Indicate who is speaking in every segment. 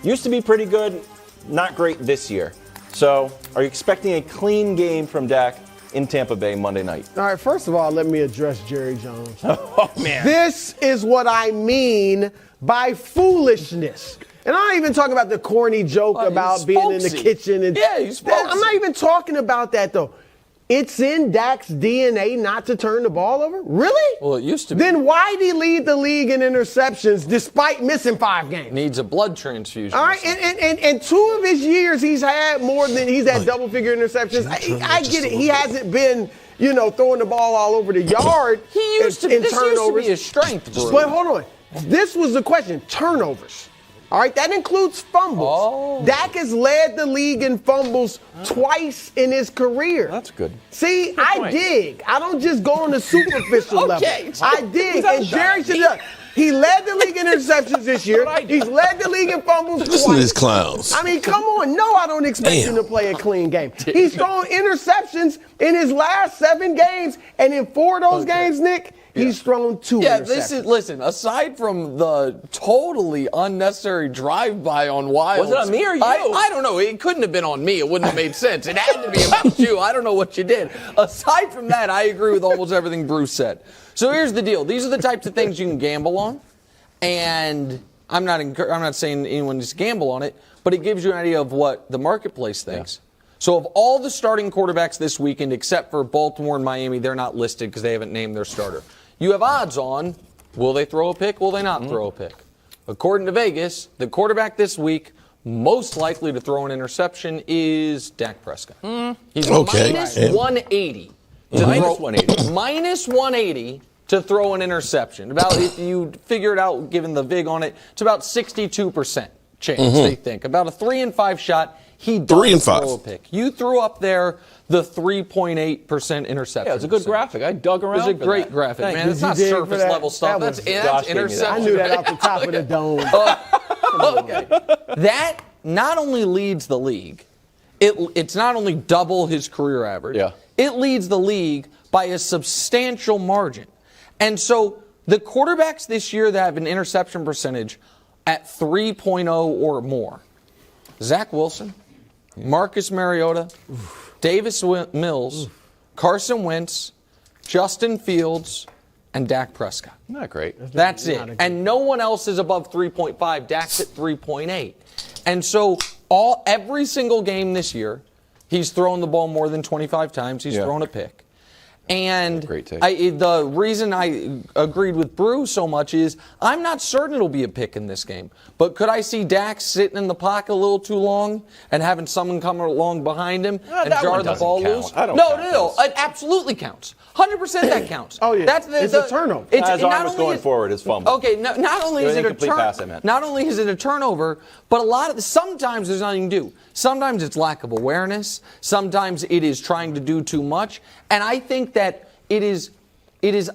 Speaker 1: Used to be pretty good, not great this year. So, are you expecting a clean game from Dak in Tampa Bay Monday night?
Speaker 2: All right, first of all, let me address Jerry Jones.
Speaker 1: Oh, man.
Speaker 2: This is what I mean by foolishness. And I'm not even talking about the corny joke about being in the kitchen.
Speaker 3: He's
Speaker 2: I'm not even talking about that, though. It's in Dak's DNA not to turn the ball over? Really?
Speaker 3: Well, it used to be.
Speaker 2: Then why'd he lead the league in interceptions despite missing 5 games?
Speaker 3: Needs a blood transfusion.
Speaker 2: All right, and 2 of his years he's had double-figure interceptions. I get it. He hasn't been, throwing the ball all over the yard.
Speaker 3: He used to. This used to be his strength, bro.
Speaker 2: But hold on. This was the question. Turnovers. All right, that includes fumbles.
Speaker 3: Oh.
Speaker 2: Dak has led the league in fumbles twice in his career.
Speaker 1: That's good.
Speaker 2: See, I dig. I don't just go on the superficial level. I dig. And Jerry should have. He led the league in interceptions this year. He's led the league in fumbles twice.
Speaker 4: Listen to these clowns.
Speaker 2: I mean, come on. No, I don't expect him to play a clean game. He's thrown interceptions in his last 7 games, and in 4 of those games, Nick, he's thrown 2 interceptions.
Speaker 3: Listen, aside from the totally unnecessary drive-by on Wild.
Speaker 1: Was it on me or you?
Speaker 3: I don't know. It couldn't have been on me. It wouldn't have made sense. It had to be about you. I don't know what you did. Aside from that, I agree with almost everything Bruce said. So here's the deal. These are the types of things you can gamble on. And I'm not saying anyone just gamble on it, but it gives you an idea of what the marketplace thinks. Yeah. So of all the starting quarterbacks this weekend, except for Baltimore and Miami, they're not listed because they haven't named their starter. You have odds on, will they throw a pick, will they not throw a pick? According to Vegas, the quarterback this week most likely to throw an interception is Dak Prescott. He's minus 180.
Speaker 1: Minus 180.
Speaker 3: Minus 180 to throw an interception. About, if you figure it out, given the VIG on it, it's about 62% chance, they think. About a 3 in 5 shot. He does throw a pick. You threw up there the 3.8% interception.
Speaker 1: Yeah, it's a good graphic. I dug around.
Speaker 3: It was a great graphic, man. It's not surface level stuff. That's interception.
Speaker 2: I knew that off the top of the dome.
Speaker 3: Okay. That not only leads the league, it's not only double his career average.
Speaker 1: Yeah.
Speaker 3: It leads the league by a substantial margin. And so the quarterbacks this year that have an interception percentage at 3.0 or more, Zach Wilson, Marcus Mariota, Davis Mills, Carson Wentz, Justin Fields, and Dak Prescott.
Speaker 1: Not great.
Speaker 3: That's it. And no one else is above 3.5. Dak's at 3.8. And so every single game this year, he's thrown the ball more than 25 times. He's thrown a pick. And the reason I agreed with Brew so much is I'm not certain it'll be a pick in this game. But could I see Dak sitting in the pocket a little too long and having someone come along behind him and jar the ball loose? No. It absolutely counts. 100% that counts.
Speaker 2: Oh, yeah.
Speaker 3: It's
Speaker 2: a turnover.
Speaker 1: As Arm going forward, it's fumble.
Speaker 3: Okay, not only is it a turnover, not only is it a turnover, but sometimes there's nothing to do. Sometimes it's lack of awareness. Sometimes it is trying to do too much. And I think that it is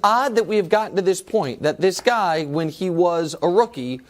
Speaker 3: odd that we have gotten to this point, that this guy, when he was a rookie,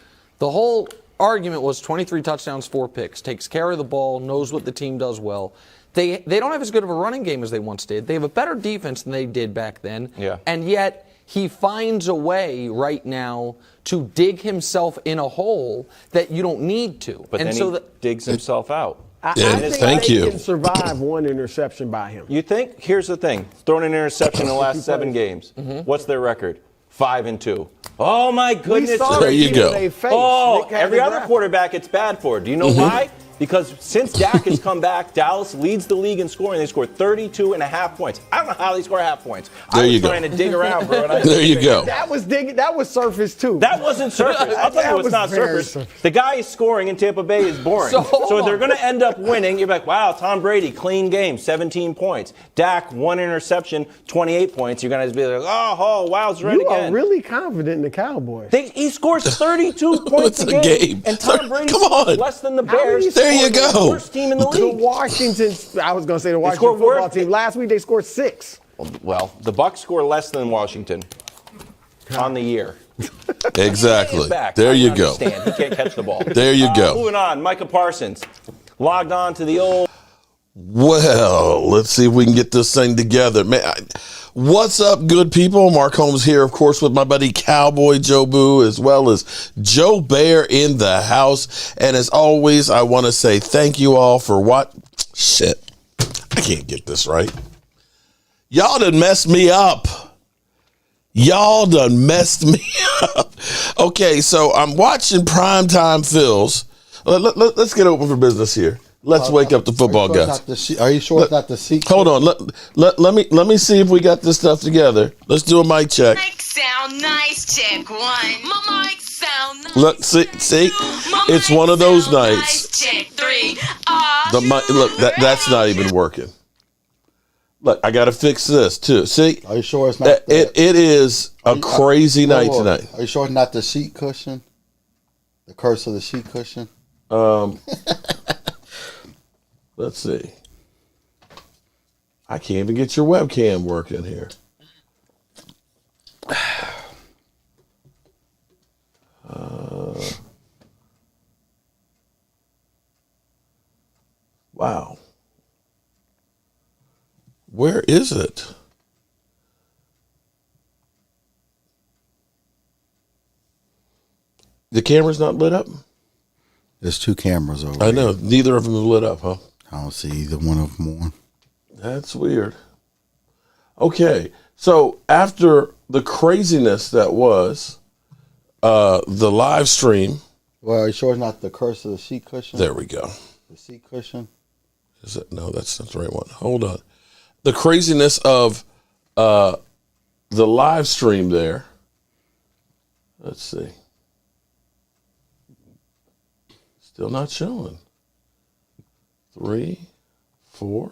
Speaker 3: the whole argument was 23 touchdowns, 4 picks, takes care of the ball, knows what the team does well. They don't have as good of a running game as they once did. They have a better defense than they did back then.
Speaker 1: Yeah.
Speaker 3: And yet he finds a way right now to dig himself in a hole that you don't need to.
Speaker 1: But then he digs himself out.
Speaker 2: I think they can survive 1 interception by him.
Speaker 1: You think? Here's the thing. Thrown an interception in the last 7 games. What's their record? 5-2. Oh, my goodness.
Speaker 4: There you go.
Speaker 1: Every other quarterback it's bad for. Do you know why? Because since Dak has come back, Dallas leads the league in scoring. They scored 32.5 points. I don't know how they score half points. I was trying to dig around, bro.
Speaker 4: There you go.
Speaker 2: That was surface, too.
Speaker 1: That wasn't surface. I'll tell you what's not surface. The guy is scoring in Tampa Bay is boring. So they're going to end up winning. You're like, wow, Tom Brady, clean game, 17 points. Dak, 1 interception, 28 points. You're going to be like, oh, Wild's right again.
Speaker 2: You are really confident in the Cowboys.
Speaker 1: He scores 32 points a game. And Tom Brady scores less than the Bears.
Speaker 4: There you go.
Speaker 1: Worst team in the league.
Speaker 2: The Washington football team. Last week they scored 6.
Speaker 1: Well, the Bucs score less than Washington on the year.
Speaker 4: Exactly. There you go.
Speaker 1: He can't catch the ball.
Speaker 4: There you go.
Speaker 1: Moving on, Micah Parsons logged on to the old
Speaker 4: Well, let's see if we can get this thing together. Man, what's up, good people? Mark Holmes here, of course, with my buddy Cowboy Joe Boo, as well as Joe Bear in the house. And as always, I want to say thank you all for what? Shit, I can't get this right. Y'all done messed me up. Y'all done messed me up. Okay, so I'm watching Primetime Phils. Let's get open for business here. Let's wake up the football guys.
Speaker 5: Are you sure it's not the seat?
Speaker 4: Hold on. Let me see if we got this stuff together. Let's do a mic check.
Speaker 6: Mic sound nice. Check one. My mic sound nice.
Speaker 4: Look, see, it's one of those nights.
Speaker 6: Check three.
Speaker 4: That's not even working. Look, I got to fix this too. See,
Speaker 5: are you sure it's not?
Speaker 4: It is a crazy night tonight.
Speaker 5: Are you sure it's not the sheet cushion? The curse of the sheet cushion.
Speaker 4: Let's see. I can't even get your webcam working here. Wow. Where is it? The camera's not lit up?
Speaker 5: There's two cameras over
Speaker 4: I know. Neither of them is lit up, huh?
Speaker 5: I don't see either one of them on.
Speaker 4: That's weird. Okay. So after the craziness that was the live stream.
Speaker 5: Well, are you sure it's not the curse of the seat cushion?
Speaker 4: There we go.
Speaker 5: The seat cushion?
Speaker 4: Is it? No, that's not the right one. Hold on. The craziness of the live stream there. Let's see. Still not showing. 3, 4.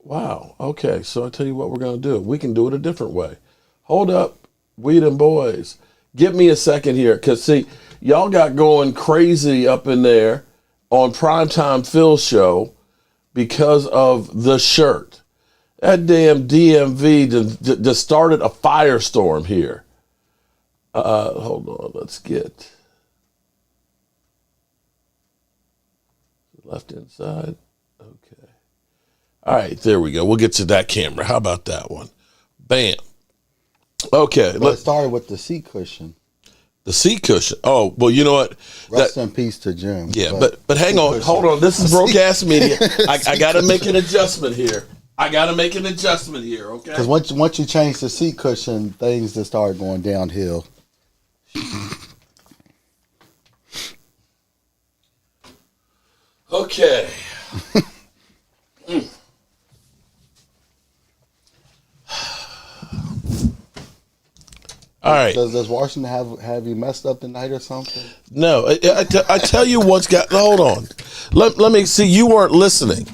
Speaker 4: Wow. Okay. So I tell you what we're going to do. We can do it a different way. Hold up, Weed and Boys. Give me a second here. Because, see, y'all got going crazy up in there on Primetime Phil show because of the shirt. That damn DMV just started a firestorm here. Hold on. Let's get left inside. Okay. All right, there we go. We'll get to that camera. How about that one? Bam. Okay.
Speaker 5: Well, it started with the seat cushion.
Speaker 4: The seat cushion. Oh, well, you know what?
Speaker 5: Rest in peace to Jim.
Speaker 4: Yeah, but hang on. Hold on. This is broadcast media. I got to make an adjustment here. Okay?
Speaker 5: Because once you change the seat cushion, things just start going downhill.
Speaker 4: Okay. All right.
Speaker 5: Does Washington have you messed up tonight or something?
Speaker 4: No, I tell you what's got. Hold on. Let me see. You weren't listening.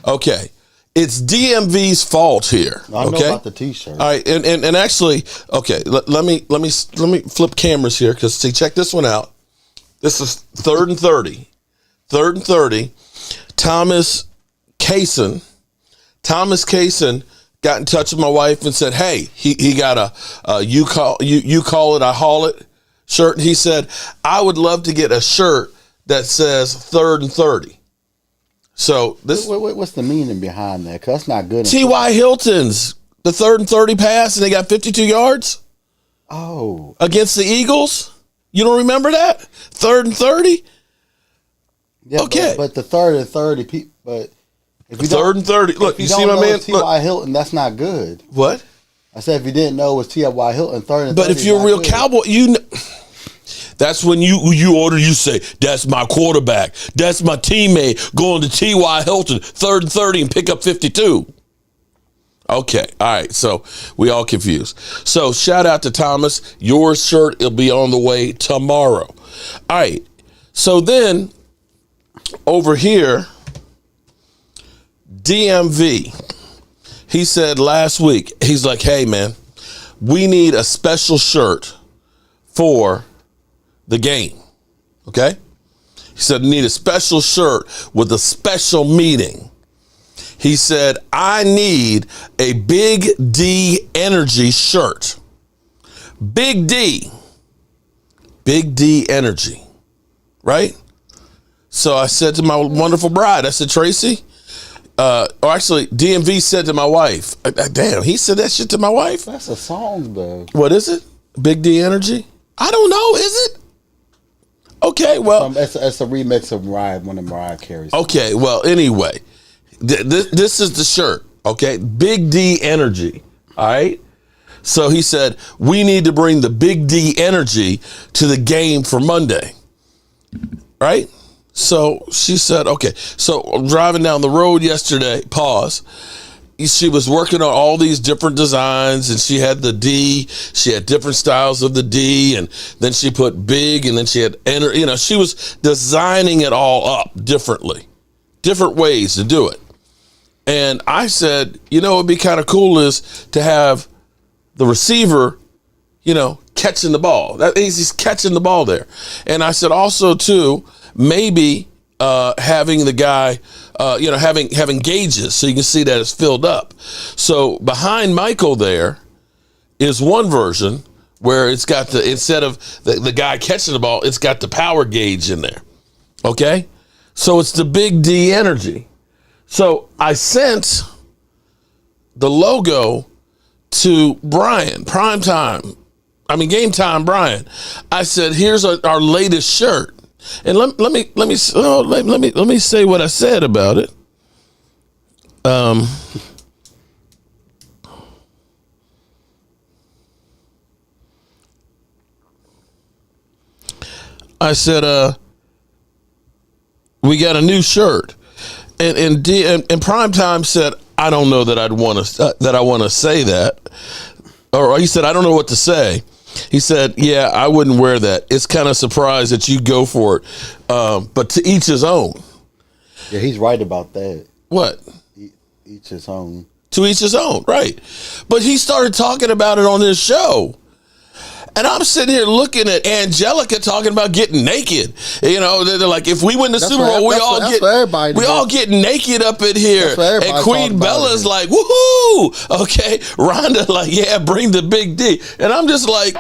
Speaker 4: Okay. It's DMV's fault here.
Speaker 5: I know about the T-shirt.
Speaker 4: All right, and actually, okay. Let me flip cameras here because see, check this one out. This is 3rd and 30. 3rd and 30. Thomas Kaysen got in touch with my wife and said, "Hey, he got a you call it, I haul it shirt." And he said, "I would love to get a shirt that says 3rd and 30." So this
Speaker 5: what's the meaning behind that? Because that's not good.
Speaker 4: T.Y. Hilton's the 3rd and 30 pass, and they got 52 yards.
Speaker 5: Oh,
Speaker 4: against the Eagles. You don't remember that 3rd and 30?
Speaker 5: Yeah,
Speaker 4: okay,
Speaker 5: but the 3rd and 30, but if you
Speaker 4: 3rd and 30. Look, you see my man.
Speaker 5: T.Y. Hilton, that's not good.
Speaker 4: What?
Speaker 5: I said if you didn't know it was T.Y. Hilton, 3rd and 30.
Speaker 4: But if you're a real Cowboy, you know, that's when you order. You say that's my quarterback. That's my teammate going to T.Y. Hilton 3rd and 30 and pick up 52. Okay, all right. So we all confused. So shout out to Thomas. Your shirt will be on the way tomorrow. All right. So then over here, DMV. He said last week, he's like, "Hey man, we need a special shirt for the game." Okay? He said, "Need a special shirt with a special meaning." He said, "I need a Big D Energy shirt." Big D Energy, right? So I said to my wonderful bride, I said, Tracy, or actually DMV said to my wife, damn, he said that shit to my wife?
Speaker 5: That's a song, though.
Speaker 4: What is it? Big D Energy? I don't know, is it? Okay, well.
Speaker 5: It's a remix of one of Mariah Carey's.
Speaker 4: Okay, well, anyway, this is the shirt, okay? Big D Energy, all right? So he said, we need to bring the Big D Energy to the game for Monday, right? So she said, okay. So I'm driving down the road yesterday, pause. She was working on all these different designs, and she had the D. She had different styles of the D, and then she put big, and then she had, she was designing it all up differently, different ways to do it. And I said, what'd be kind of cool is to have the receiver, catching the ball. He's catching the ball there. And I said also, too, maybe having the guy, having gauges so you can see that it's filled up. So behind Michael there is one version where it's got instead of the guy catching the ball, it's got the power gauge in there. Okay? So it's the Big D Energy. So I sent the logo to Brian, Game Time Brian. I said, here's our latest shirt. And let me say what I said about it. I said, we got a new shirt, and Primetime said, I don't know that I want to say that, or he said, I don't know what to say. He said, yeah, I wouldn't wear that. It's kind of surprised that you go for it. But to each his own.
Speaker 5: Yeah, he's right about that.
Speaker 4: What?
Speaker 5: Each his own.
Speaker 4: To each his own, right. But he started talking about it on his show. And I'm sitting here looking at Angelica talking about getting naked. They're like, if we win the Super Bowl, we all get naked up in here. And Queen Bella's like, woohoo! Okay, Rhonda like, yeah, bring the Big D. And I'm just like,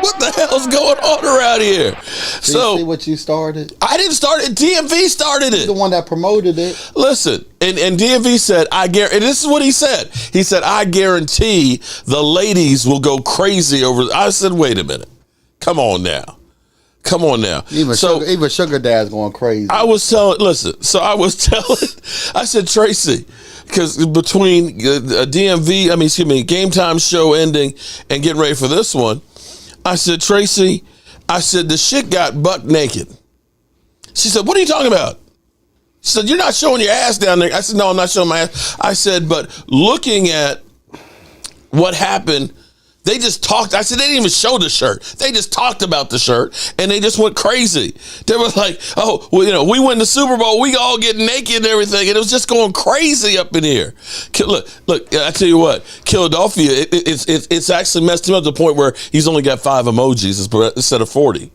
Speaker 4: what the hell's going on around here?
Speaker 5: So you see what you started?
Speaker 4: I didn't start it. DMV started it.
Speaker 5: The one that promoted it.
Speaker 4: Listen, and DMV said, and this is what he said. He said, I guarantee the ladies will go crazy over. I said, wait a minute. Come on now.
Speaker 5: Even Sugar Dad's going crazy.
Speaker 4: I said, Tracy, because between Game Time show ending and getting ready for this one, I said, Tracy, the shit got buck naked. She said, what are you talking about? She said, you're not showing your ass down there. I said, no, I'm not showing my ass. I said, but looking at what happened, they just talked. I said, they didn't even show the shirt. They just talked about the shirt, and they just went crazy. They were like, oh, well, we win the Super Bowl. We all get naked and everything, and it was just going crazy up in here. Look, I tell you what, Philadelphia, it's actually messed him up to the point where he's only got 5 emojis instead of 40.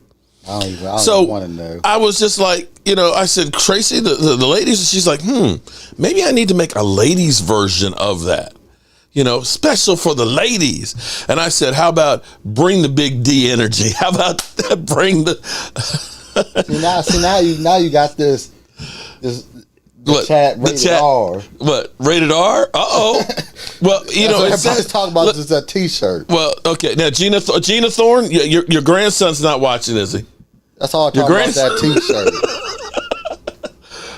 Speaker 5: I don't want to know.
Speaker 4: I was just like, I said, Tracy, the ladies, she's like, maybe I need to make a ladies version of that. Special for the ladies. And I said, how about bring the Big D Energy? How about bring the...
Speaker 5: now you got this chat rated R.
Speaker 4: What, rated R? Uh-oh. Well,
Speaker 5: everybody's talking about this a T-shirt.
Speaker 4: Well, okay. Now, Gina Thorne, your grandson's not watching, is he?
Speaker 5: That's all I talk about, that T-shirt.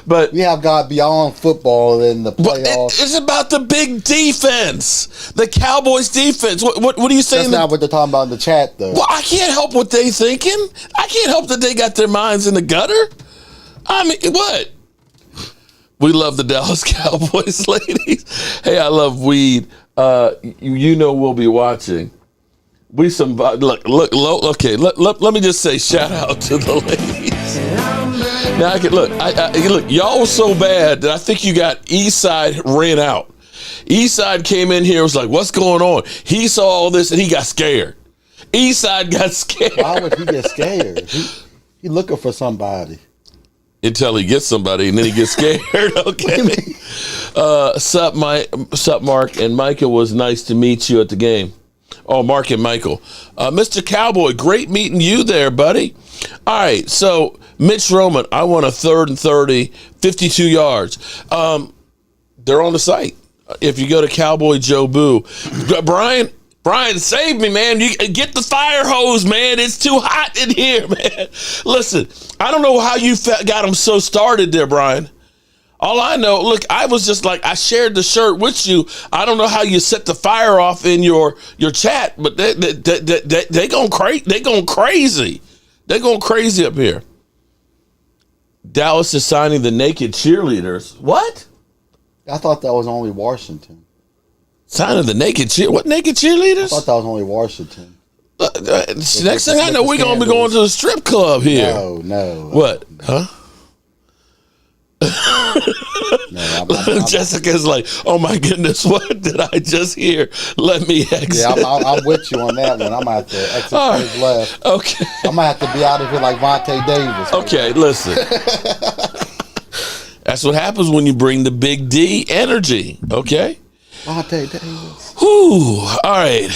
Speaker 4: But
Speaker 5: we have got beyond football in the playoffs.
Speaker 4: It's about the big defense, the Cowboys defense. What are you saying?
Speaker 5: That's not what they're talking about in the chat, though.
Speaker 4: Well, I can't help what they thinking. I can't help that they got their minds in the gutter. I mean, what? We love the Dallas Cowboys, ladies. Hey, I love weed. We'll be watching. Look. Okay, let me just say shout out to the ladies. Now I can look. Y'all was so bad that I think you got Eastside ran out. Eastside came in here, was like, "What's going on?" He saw all this and he got scared. Eastside got scared.
Speaker 5: Why would he get scared? He looking for somebody.
Speaker 4: Until he gets somebody and then he gets scared. Okay. Sup, Mark and Michael, was nice to meet you at the game. Oh, Mark and Michael. Mr. Cowboy, great meeting you there, buddy. All right, so Mitch Roman, I want a 3rd and 30, 52 yards. They're on the site. If you go to Cowboy Joe Boo, Brian, save me, man. You get the fire hose, man. It's too hot in here, man. Listen, I don't know how you got them so started there, Brian. All I know, look, I was just like, I shared the shirt with you. I don't know how you set the fire off in your chat, but they going crazy. They going crazy. They going crazy up here. Dallas is signing the naked cheerleaders. What?
Speaker 5: I thought that was only Washington.
Speaker 4: Signing the naked what naked cheerleaders?
Speaker 5: I thought that was only Washington.
Speaker 4: Next thing I know, we're going to be going to the strip club here.
Speaker 5: No.
Speaker 4: What? Huh?
Speaker 5: No,
Speaker 4: Jessica's like, oh my goodness, what did I just hear? Let me exit.
Speaker 5: Yeah, I'm with you on that one. I'm gonna have to exit stage left.
Speaker 4: Okay.
Speaker 5: I'm gonna have to be out of here like Vontae Davis.
Speaker 4: Okay, listen. That's what happens when you bring the big D energy. Okay.
Speaker 5: Vontae Davis.
Speaker 4: Whew. All right.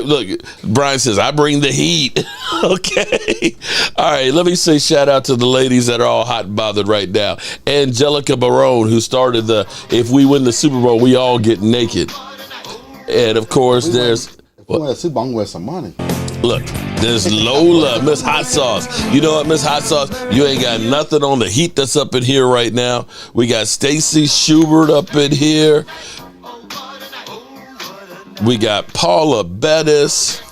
Speaker 4: Look, Brian says, I bring the heat. Okay. All right. Let me say shout out to the ladies that are all hot and bothered right now. Angelica Barone, who started the if we win the Super Bowl, we all get naked. And of course,
Speaker 5: If we win the Super Bowl, I'm gonna win some money.
Speaker 4: Look, there's Lola, Miss Hot Sauce. You know what, Miss Hot Sauce? You ain't got nothing on the heat that's up in here right now. We got Stacy Schubert up in here. We got Paula Bettis.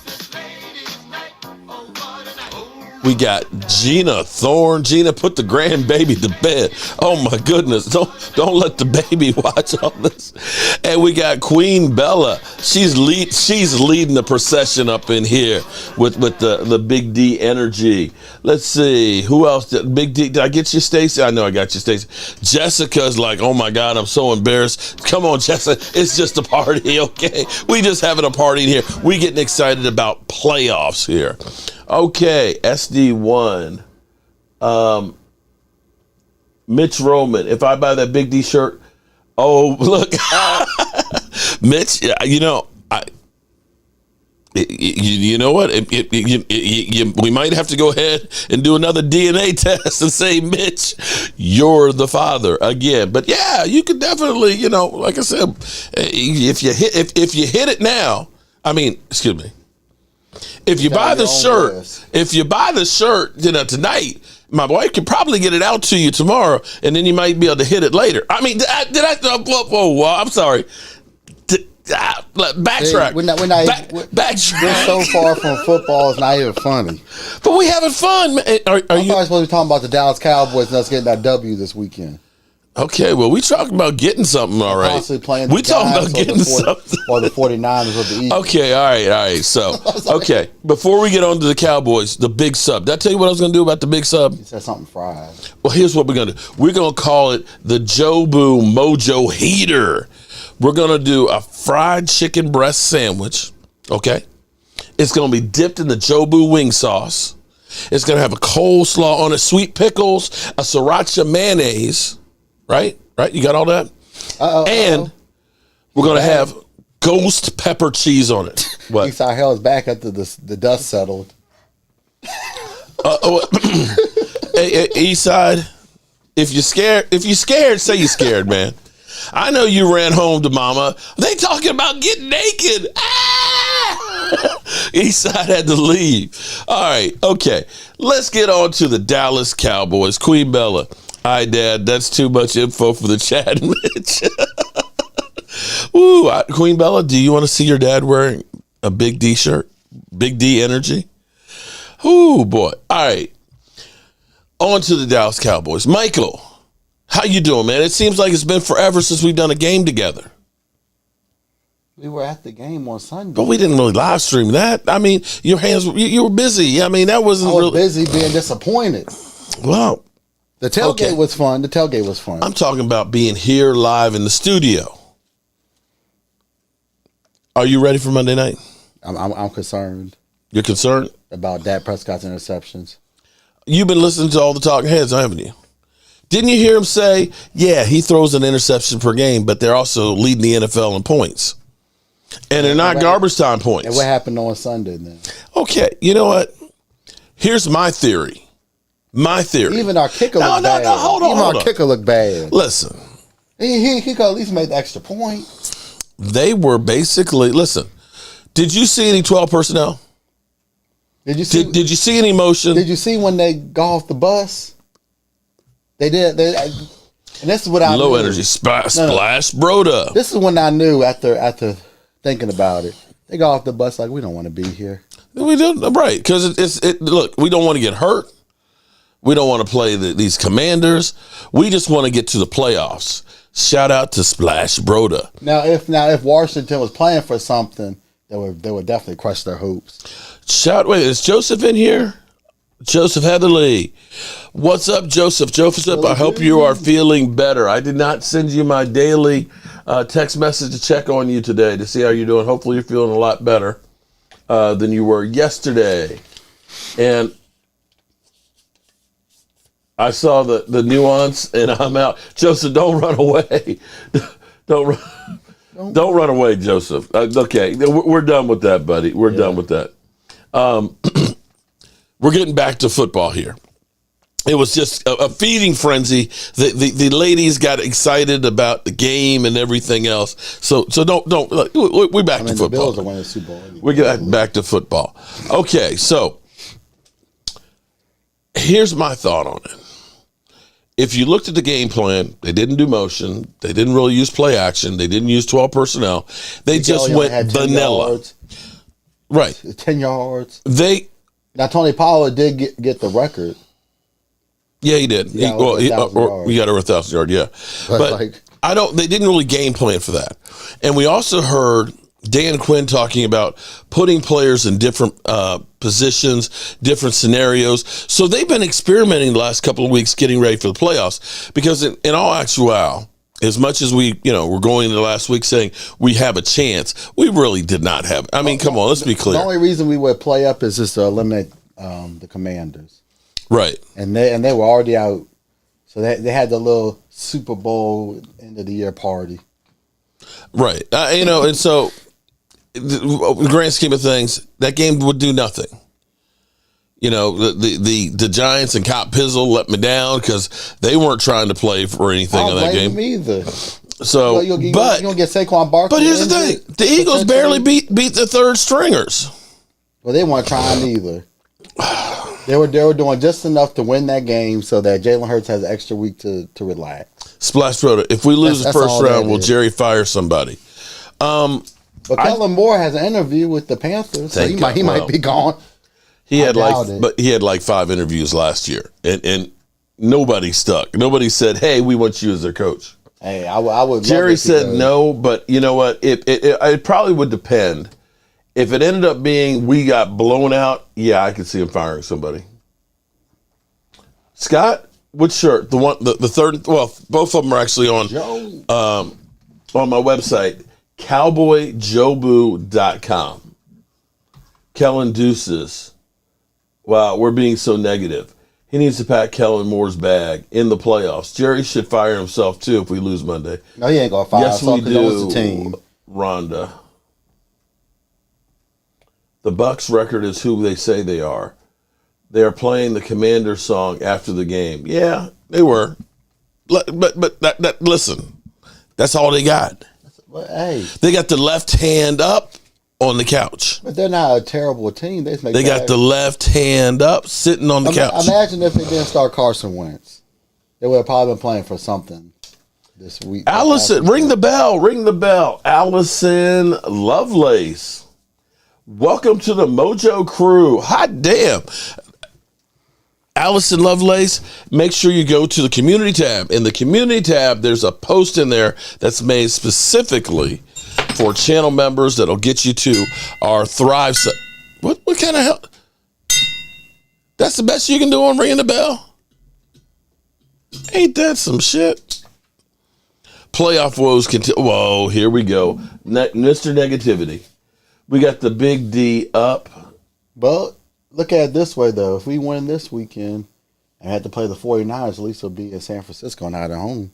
Speaker 4: We got Gina Thorne. Gina, put the grandbaby to bed. Oh my goodness! Don't let the baby watch all this. And we got Queen Bella. She's leading the procession up in here with the Big D energy. Let's see who else. Big D. Did I get you, Stacey? I know I got you, Stacey. Jessica's like, oh my God, I'm so embarrassed. Come on, Jessica. It's just a party, okay? We just having a party in here. We getting excited about playoffs here. Okay, SD1. Mitch Roman. If I buy that Big D shirt, oh look, Mitch. You know, you know what? We might have to go ahead and do another DNA test and say, Mitch, you're the father again. But yeah, you could definitely, you know, like I said, if you hit it now. I mean, excuse me. If you buy the shirt, you know, tonight, my wife could probably get it out to you tomorrow, and then you might be able to hit it later. I mean, whoa, I'm sorry. Backtrack. Backtrack.
Speaker 5: We're so far from football, it's not even funny.
Speaker 4: But we having fun, man.
Speaker 5: I'm probably supposed to be talking about the Dallas Cowboys and us getting that W this weekend.
Speaker 4: Okay, well, we talking about getting something, all right. We talking about getting something.
Speaker 5: Or the 49ers or the Eagles.
Speaker 4: Okay, all right. So, okay, before we get on to the Cowboys, the big sub. Did I tell you what I was going to do about the big sub?
Speaker 5: You said something fried.
Speaker 4: Well, here's what we're going to do. We're going to call it the Joe Boo Mojo Heater. We're going to do a fried chicken breast sandwich, okay? It's going to be dipped in the Joe Boo wing sauce. It's going to have a coleslaw on it, sweet pickles, a sriracha mayonnaise. Right? You got all that? And we're going to have ghost pepper cheese on it. What?
Speaker 5: Eastside Hell is back after the dust settled.
Speaker 4: Hey, Eastside, if you're scared, say you're scared, man. I know you ran home to mama. They talking about getting naked. Eastside had to leave. All right, okay. Let's get on to the Dallas Cowboys. Queen Bella. Hi, Dad. That's too much info for the chat, Mitch. Ooh, Queen Bella, do you want to see your dad wearing a Big D shirt? Big D energy? Ooh, boy. All right. On to the Dallas Cowboys. Michael, how you doing, man? It seems like it's been forever since we've done a game together.
Speaker 5: We were at the game on Sunday.
Speaker 4: But we didn't really live stream that. I mean, your hands, you were busy. I mean, that wasn't really.
Speaker 5: I was busy being disappointed.
Speaker 4: Well.
Speaker 5: The tailgate was fun. The tailgate was fun.
Speaker 4: I'm talking about being here live in the studio. Are you ready for Monday night?
Speaker 5: I'm concerned.
Speaker 4: You're concerned?
Speaker 5: About Dak Prescott's interceptions.
Speaker 4: You've been listening to all the talking heads, haven't you? Didn't you hear him say, yeah, he throws an interception per game, but they're also leading the NFL in points. And they're not garbage time points.
Speaker 5: And what happened on Sunday then?
Speaker 4: Okay, you know what? Here's my theory.
Speaker 5: Even our kicker looked bad.
Speaker 4: No, hold on.
Speaker 5: Even our kicker looked bad.
Speaker 4: Listen.
Speaker 5: He could at least make the extra point.
Speaker 4: They were basically, listen, did you see any 12 personnel?
Speaker 5: Did you see?
Speaker 4: Did you see any motion?
Speaker 5: Did you see when they got off the bus? They did. And this is what I
Speaker 4: Low
Speaker 5: knew.
Speaker 4: energy splash Broda.
Speaker 5: This is when I knew after thinking about it. They got off the bus like, we don't want to be here.
Speaker 4: We don't, right? Because look, we don't want to get hurt. We don't want to play these Commanders. We just want to get to the playoffs. Shout out to Splash Broda.
Speaker 5: Now if Washington was playing for something, they would definitely crush their hopes.
Speaker 4: Wait, is Joseph in here? Joseph Heatherly. What's up, Joseph? Joseph, I hope you are feeling better. I did not send you my daily text message to check on you today to see how you're doing. Hopefully you're feeling a lot better than you were yesterday. And I saw the nuance, and I'm out. Joseph, don't run away. Don't run away, Joseph. Okay, we're done with that, buddy. We're done with that. We're getting back to football here. It was just a feeding frenzy. The ladies got excited about the game and everything else. So don't. We're back to football.
Speaker 5: The Bills are winning the Super Bowl. Anyway.
Speaker 4: We get back to football. Okay, so here's my thought on it. If you looked at the game plan, they didn't do motion. They didn't really use play action. They didn't use 12 personnel. They just went vanilla.
Speaker 5: Yards,
Speaker 4: right.
Speaker 5: 10 yards.
Speaker 4: Now,
Speaker 5: Tony Pollard did get the record.
Speaker 4: Yeah, he did. He got over 1,000 yards, yeah. But they didn't really game plan for that. And we also heard Dan Quinn talking about putting players in different positions, different scenarios. So they've been experimenting the last couple of weeks getting ready for the playoffs because in all actuality, as much as we're going into last week saying we have a chance, we really did not have. I mean, come on, let's be clear.
Speaker 5: The only reason we would play up is just to eliminate the Commanders.
Speaker 4: Right.
Speaker 5: And they were already out. So they had the little Super Bowl end of the year party.
Speaker 4: Right. And so in the grand scheme of things, that game would do nothing. The Giants and Cop Pizzle let me down because they weren't trying to play for anything in that game.
Speaker 5: Either.
Speaker 4: So,
Speaker 5: you'll get Saquon Barkley.
Speaker 4: But here's the thing: the Eagles barely beat the third stringers.
Speaker 5: Well, they weren't trying either. They were doing just enough to win that game so that Jalen Hurts has an extra week to relax.
Speaker 4: Splash Broda. If we lose the first round, will Jerry fire somebody?
Speaker 5: But Kellen Moore has an interview with the Panthers, so he might be gone.
Speaker 4: He had like 5 interviews last year, and nobody stuck. Nobody said, "Hey, we want you as their coach."
Speaker 5: Hey, I would.
Speaker 4: Jerry said no, but you know what? It probably would depend. If it ended up being we got blown out, yeah, I could see him firing somebody. Scott, which shirt? The third. Well, both of them are actually on my website, cowboyjobu.com. Kellen Deuces. Wow, we're being so negative. He needs to pack Kellen Moore's bag in the playoffs. Jerry should fire himself too if we lose Monday.
Speaker 5: No, he ain't gonna fire himself because that was the team.
Speaker 4: Rhonda. The Bucks record is who they say they are. They are playing the Commander song after the game. Yeah, they were. But listen, that's all they got.
Speaker 5: Well, hey,
Speaker 4: they got the left hand up on the couch.
Speaker 5: But they're not a terrible team. They
Speaker 4: got the left hand up sitting on the couch.
Speaker 5: Imagine if they didn't start Carson Wentz. They would have probably been playing for something this week.
Speaker 4: Allison, ring the bell. Ring the bell. Allison Lovelace. Welcome to the Mojo Crew. Hot damn. Allison Lovelace, make sure you go to the community tab. In the community tab, there's a post in there that's made specifically for channel members that'll get you to our Thrive. What kind of hell? That's the best you can do on ringing the bell? Ain't that some shit? Playoff woes continue. Whoa, here we go. Mr. Negativity. We got the big D up.
Speaker 5: But look at it this way, though. If we win this weekend and had to play the 49ers, at least it'll be in San Francisco, not at home.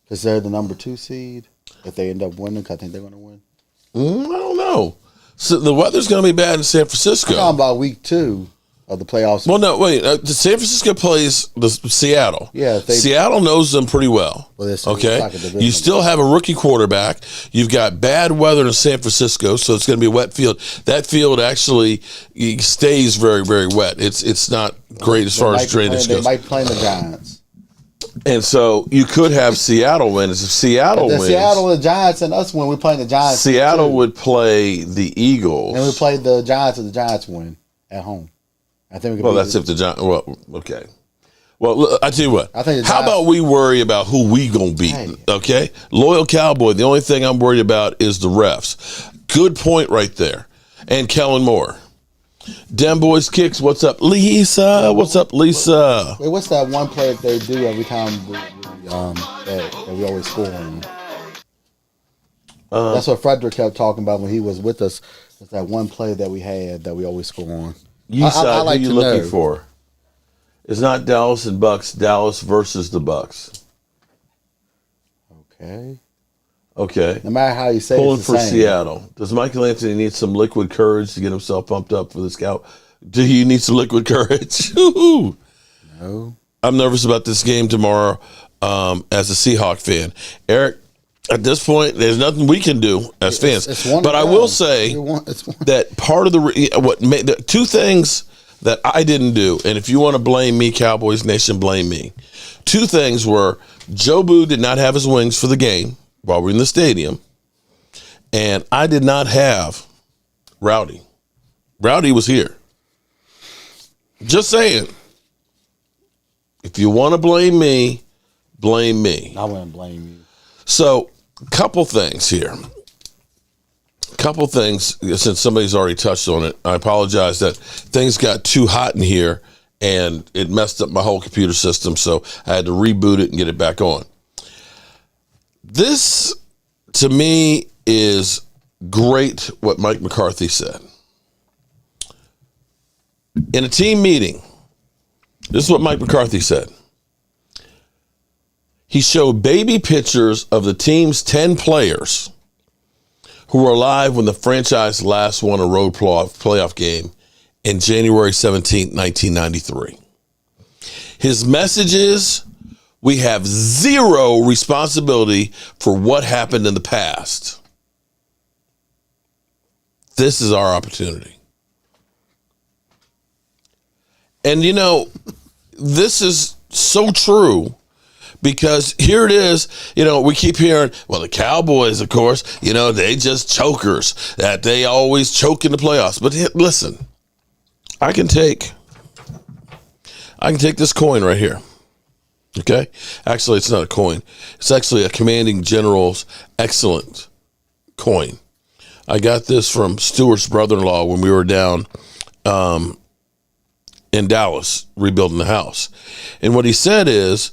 Speaker 5: Because they're the number 2 seed. If they end up winning, I think they're going to win.
Speaker 4: I don't know. So the weather's going to be bad in San Francisco.
Speaker 5: I'm talking about week 2 of the playoffs.
Speaker 4: Well, no, wait. San Francisco plays Seattle.
Speaker 5: Yeah,
Speaker 4: Seattle knows them pretty well. Okay, you still have a rookie quarterback. You've got bad weather in San Francisco, so it's going to be a wet field. That field actually stays very, very wet. It's not great as far as drainage goes.
Speaker 5: They might play the Giants.
Speaker 4: And so you could have Seattle win. If Seattle wins,
Speaker 5: Seattle, the Giants, and us when we play the Giants.
Speaker 4: Seattle would play the Eagles,
Speaker 5: and we play the Giants if the Giants win at home. I think we can.
Speaker 4: Well, that's if the Giants. Well, okay. Well, I tell you what.
Speaker 5: I think
Speaker 4: how about we worry about who we gonna beat? Hey. Okay, loyal Cowboy. The only thing I'm worried about is the refs. Good point right there. And Kellen Moore. Dem Boys Kicks, what's up, Lisa? What's up, Lisa?
Speaker 5: Wait, what's that one play that they do every time that we always score on? That's what Frederick kept talking about when he was with us. It's that one play that we had that we always score on.
Speaker 4: I like who you looking for? It's not Dallas and Bucks. Dallas versus the Bucks. Okay.
Speaker 5: No matter how you say
Speaker 4: Pulling
Speaker 5: it's
Speaker 4: for Seattle. Does Michael Anthony need some liquid courage to get himself pumped up for this Cow? Do you need some liquid courage? No. I'm nervous about this game tomorrow as a Seahawk fan. Eric, at this point, there's nothing we can do as fans. But I will say that part of the two things that I didn't do, and if you want to blame me, Cowboys Nation, blame me. Two things were Joe Boo did not have his wings for the game while we're in the stadium, and I did not have Rowdy. Rowdy was here. Just saying. If you want to blame me, blame me.
Speaker 5: I wouldn't blame you.
Speaker 4: So, couple things here. Couple things, since somebody's already touched on it. I apologize that things got too hot in here, and it messed up my whole computer system, so I had to reboot it and get it back on. This, to me, is great what Mike McCarthy said. In a team meeting, this is what Mike McCarthy said. He showed baby pictures of the team's 10 players who were alive when the franchise last won a road playoff game in January 17, 1993. His message is, we have zero responsibility for what happened in the past. This is our opportunity. And, you know, this is so true because here it is, you know, we keep hearing, well, the Cowboys, of course, you know, they just chokers, that they always choke in the playoffs. But listen, I can take this coin right here. Okay? Actually, it's not a coin. It's actually a Commanding General's excellent coin. I got this from Stewart's brother-in-law when we were down in Dallas rebuilding the house. And what he said is,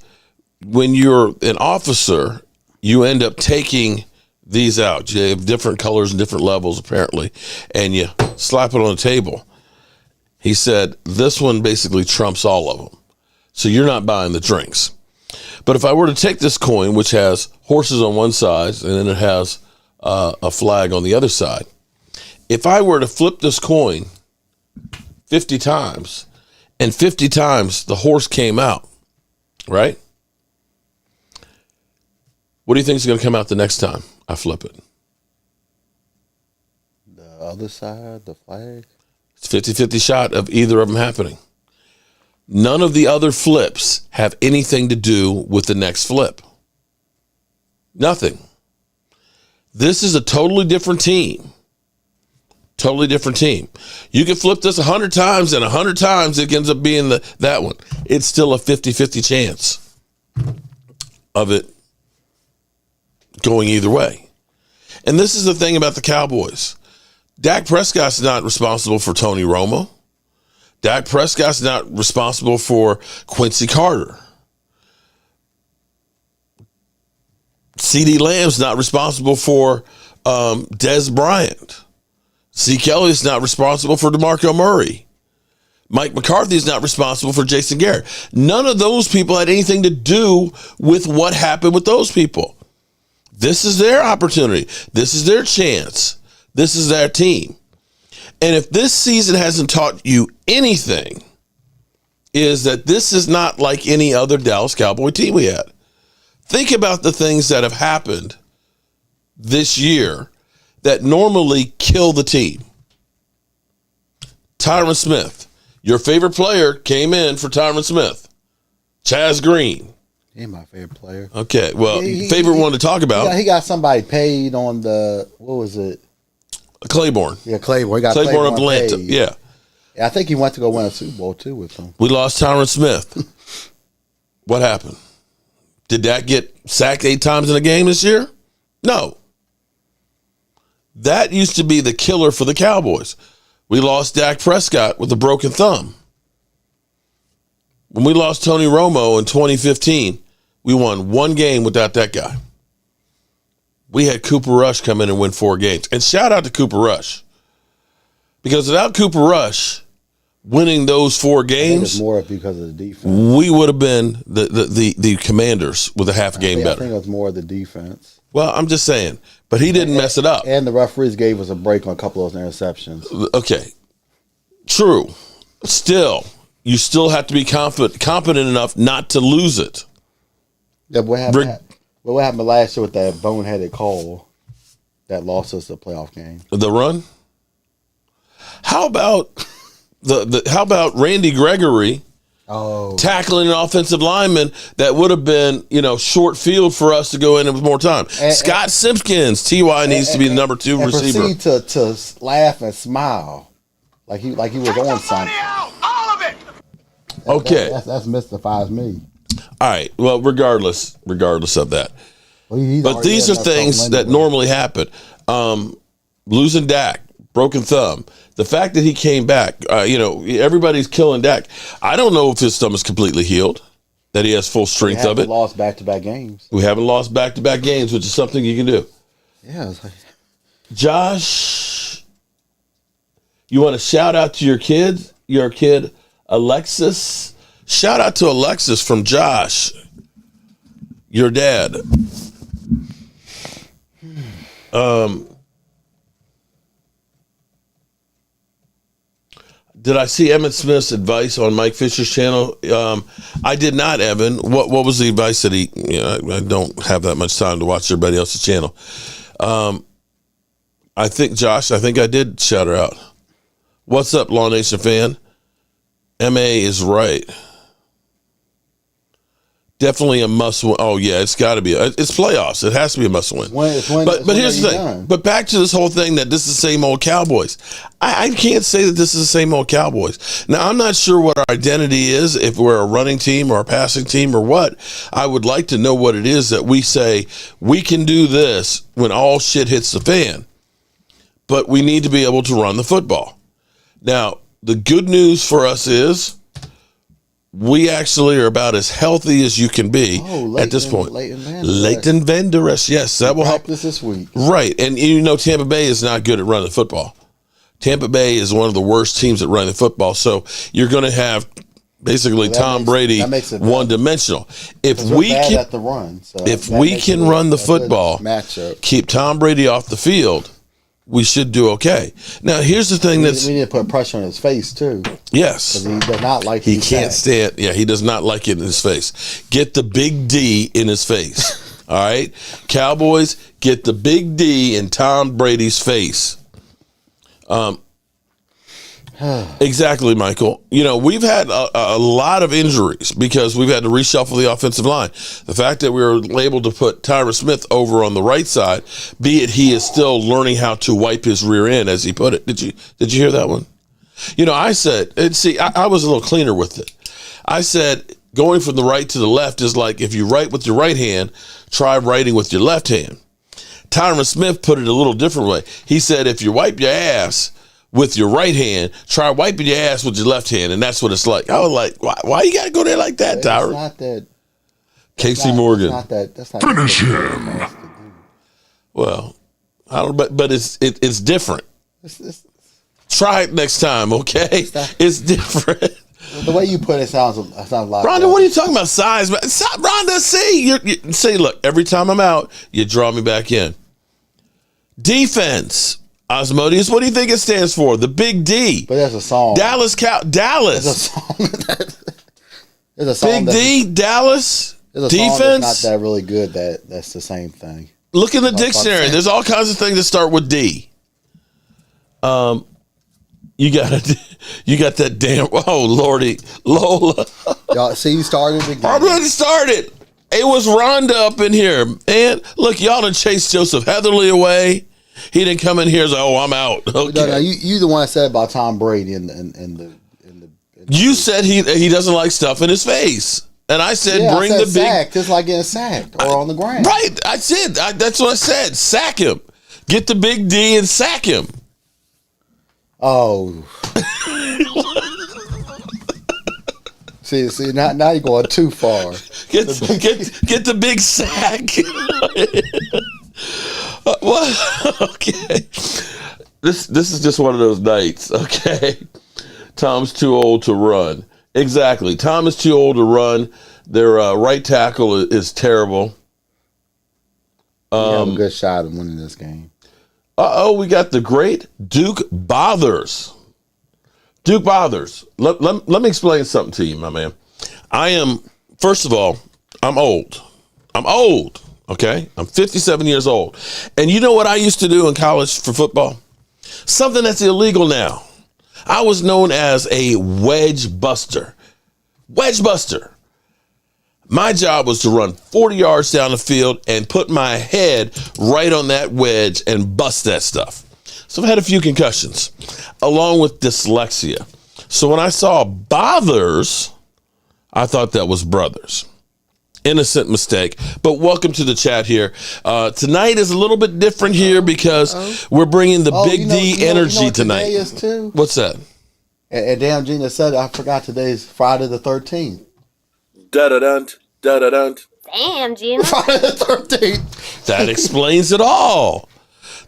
Speaker 4: when you're an officer, you end up taking these out. You have different colors and different levels, apparently, and you slap it on the table. He said, this one basically trumps all of them. So you're not buying the drinks. But if I were to take this coin, which has horses on one side, and then it has a flag on the other side, if I were to flip this coin 50 times, and 50 times the horse came out, right? What do you think is going to come out the next time I flip it?
Speaker 5: The other side, the flag?
Speaker 4: It's 50-50 shot of either of them happening. None of the other flips have anything to do with the next flip. Nothing. This is a totally different team. Totally different team. You can flip this 100 times, and 100 times it ends up being that one. It's still a 50-50 chance of it going either way. And this is the thing about the Cowboys. Dak Prescott's not responsible for Tony Romo. Dak Prescott's not responsible for Quincy Carter. CeeDee Lamb's not responsible for Dez Bryant. C. Kelly's not responsible for DeMarco Murray. Mike McCarthy's not responsible for Jason Garrett. None of those people had anything to do with what happened with those people. This is their opportunity. This is their chance. This is their team. And if this season hasn't taught you anything, is that this is not like any other Dallas Cowboy team we had. Think about the things that have happened this year that normally kill the team. Tyron Smith, your favorite player came in for Tyron Smith. Chaz Green.
Speaker 5: He ain't my favorite player.
Speaker 4: Okay, well, favorite one to talk about.
Speaker 5: He got somebody paid on what was it?
Speaker 4: Claiborne.
Speaker 5: Yeah, Claiborne. He got
Speaker 4: Claiborne of Atlanta.
Speaker 5: paid.
Speaker 4: Yeah.
Speaker 5: I think he went to go win a Super Bowl, too, with them.
Speaker 4: We lost Tyron Smith. What happened? Did Dak get sacked 8 times in a game this year? No. That used to be the killer for the Cowboys. We lost Dak Prescott with a broken thumb. When we lost Tony Romo in 2015, we won 1 game without that guy. We had Cooper Rush come in and win 4 games. And shout out to Cooper Rush. Because without Cooper Rush winning those 4 games,
Speaker 5: it's more because of the defense.
Speaker 4: We would have been the Commanders with a half game better.
Speaker 5: I think it was more of the defense.
Speaker 4: Well, I'm just saying. But he didn't mess it up.
Speaker 5: And the referees gave us a break on a couple of those interceptions.
Speaker 4: Okay. True. Still, you still have to be competent enough not to lose it.
Speaker 5: Yeah, what happened last year with that boneheaded call that lost us the playoff game?
Speaker 4: The run? How about how about Randy Gregory tackling an offensive lineman that would have been, short field for us to go in with more time? Scott Simpkins, T.Y. needs to be the number 2 receiver.
Speaker 5: And proceed to laugh and smile like he was on something.
Speaker 6: All of it.
Speaker 4: Okay.
Speaker 5: That mystifies me.
Speaker 4: All right. Well, regardless of that.
Speaker 5: Well,
Speaker 4: but these are things that normally happen. Losing Dak, broken thumb. The fact that he came back, everybody's killing Dak. I don't know if his thumb is completely healed, that he has full strength of it.
Speaker 5: We haven't lost back-to-back games.
Speaker 4: We haven't lost back-to-back games, which is something you can do.
Speaker 5: Yeah.
Speaker 4: Josh, you want to shout out to your kid, Alexis? Shout out to Alexis from Josh, your dad. Did I see Emmitt Smith's advice on Mike Fisher's channel? I did not, Evan. What was the advice that he? I don't have that much time to watch everybody else's channel. I think, Josh, I did shout her out. What's up, Law Nation fan? MA is right. Definitely a must win. Oh, yeah, it's got to be. It's playoffs. It has to be a must win. But here's the thing. Done. But back to this whole thing that this is the same old Cowboys. I can't say that this is the same old Cowboys. Now, I'm not sure what our identity is, if we're a running team or a passing team or what. I would like to know what it is that we say we can do this when all shit hits the fan. But we need to be able to run the football. Now, the good news for us is we actually are about as healthy as you can be at this point. Leighton Vander Esch, yes, that will help
Speaker 5: this week.
Speaker 4: Right, and Tampa Bay is not good at running the football. Tampa Bay is one of the worst teams at running the football. So you're going to have basically Tom Brady one-dimensional. If we can
Speaker 5: at the run, so
Speaker 4: if we can run the football, keep Tom Brady off the field, we should do okay. Now, here's the thing we
Speaker 5: need to put pressure on his face, too.
Speaker 4: Yes.
Speaker 5: Because he does not like
Speaker 4: He can't stand, he does not like it in his face. Get the big D in his face. All right? Cowboys, get the big D in Tom Brady's face. Exactly, Michael. We've had a lot of injuries because we've had to reshuffle the offensive line. The fact that we were able to put Tyron Smith over on the right side, be it he is still learning how to wipe his rear end, as he put it. Did you hear that one? I said, I was a little cleaner with it. I said, going from the right to the left is like if you write with your right hand, try writing with your left hand. Tyron Smith put it a little different way. He said, if you wipe your ass with your right hand, try wiping your ass with your left hand, and that's what it's like. I was like, why you got to go there like that, Tyron?
Speaker 5: It's not that.
Speaker 4: Casey Morgan.
Speaker 5: That's not
Speaker 7: Finish him.
Speaker 4: Well, I don't. But it's different. Try it next time, okay? It's different.
Speaker 5: The way you put it sounds a lot.
Speaker 4: Rhonda, what are you talking about? Size, Rhonda. See, look. Every time I'm out, you draw me back in. Defense. Osmodeus, what do you think it stands for? The Big D.
Speaker 5: But there's a song.
Speaker 4: Dallas.
Speaker 5: There's a song. There's a song.
Speaker 4: Big D, Dallas,
Speaker 5: there's a
Speaker 4: defense.
Speaker 5: song that's not that really good. That's the same thing.
Speaker 4: Look in the dictionary. There's all kinds of things that start with D. You got that damn. Oh Lordy, Lola.
Speaker 5: Y'all see, you started again.
Speaker 4: I already started. It was Rhonda up in here, and look, y'all done chased Joseph Heatherly away. He didn't come in here and say, "Oh, I'm out." Okay.
Speaker 5: No, you the one that said about Tom Brady and the.
Speaker 4: You said he doesn't like stuff in his face, and I said bring the big
Speaker 5: sack, just like getting sacked or on the ground.
Speaker 4: Right, I said that's what I said. Sack him. Get the Big D and sack him.
Speaker 5: Oh. see, now you're going too far.
Speaker 4: Get the big sack. What? Okay. This is just one of those nights. Okay. Tom's too old to run. Exactly. Tom is too old to run. Their right tackle is terrible.
Speaker 5: We have a good shot at winning this game.
Speaker 4: We got the great Duke Bothers. Duke Bothers. Let me explain something to you, my man. First of all, I'm old. Okay? I'm 57 years old. And you know what I used to do in college for football? Something that's illegal now. I was known as a wedge buster. Wedge buster. My job was to run 40 yards down the field and put my head right on that wedge and bust that stuff. So I've had a few concussions, along with dyslexia. So when I saw Bothers, I thought that was brothers. Innocent mistake. But welcome to the chat here. Tonight is a little bit different here because we're bringing the Big D energy tonight.
Speaker 5: Today is too?
Speaker 4: What's that?
Speaker 5: And damn, Gina said, I forgot today's Friday the 13th.
Speaker 4: Da-da-dun, da-da-dun.
Speaker 6: Damn, Gina.
Speaker 5: Friday the 13th.
Speaker 4: That explains it all.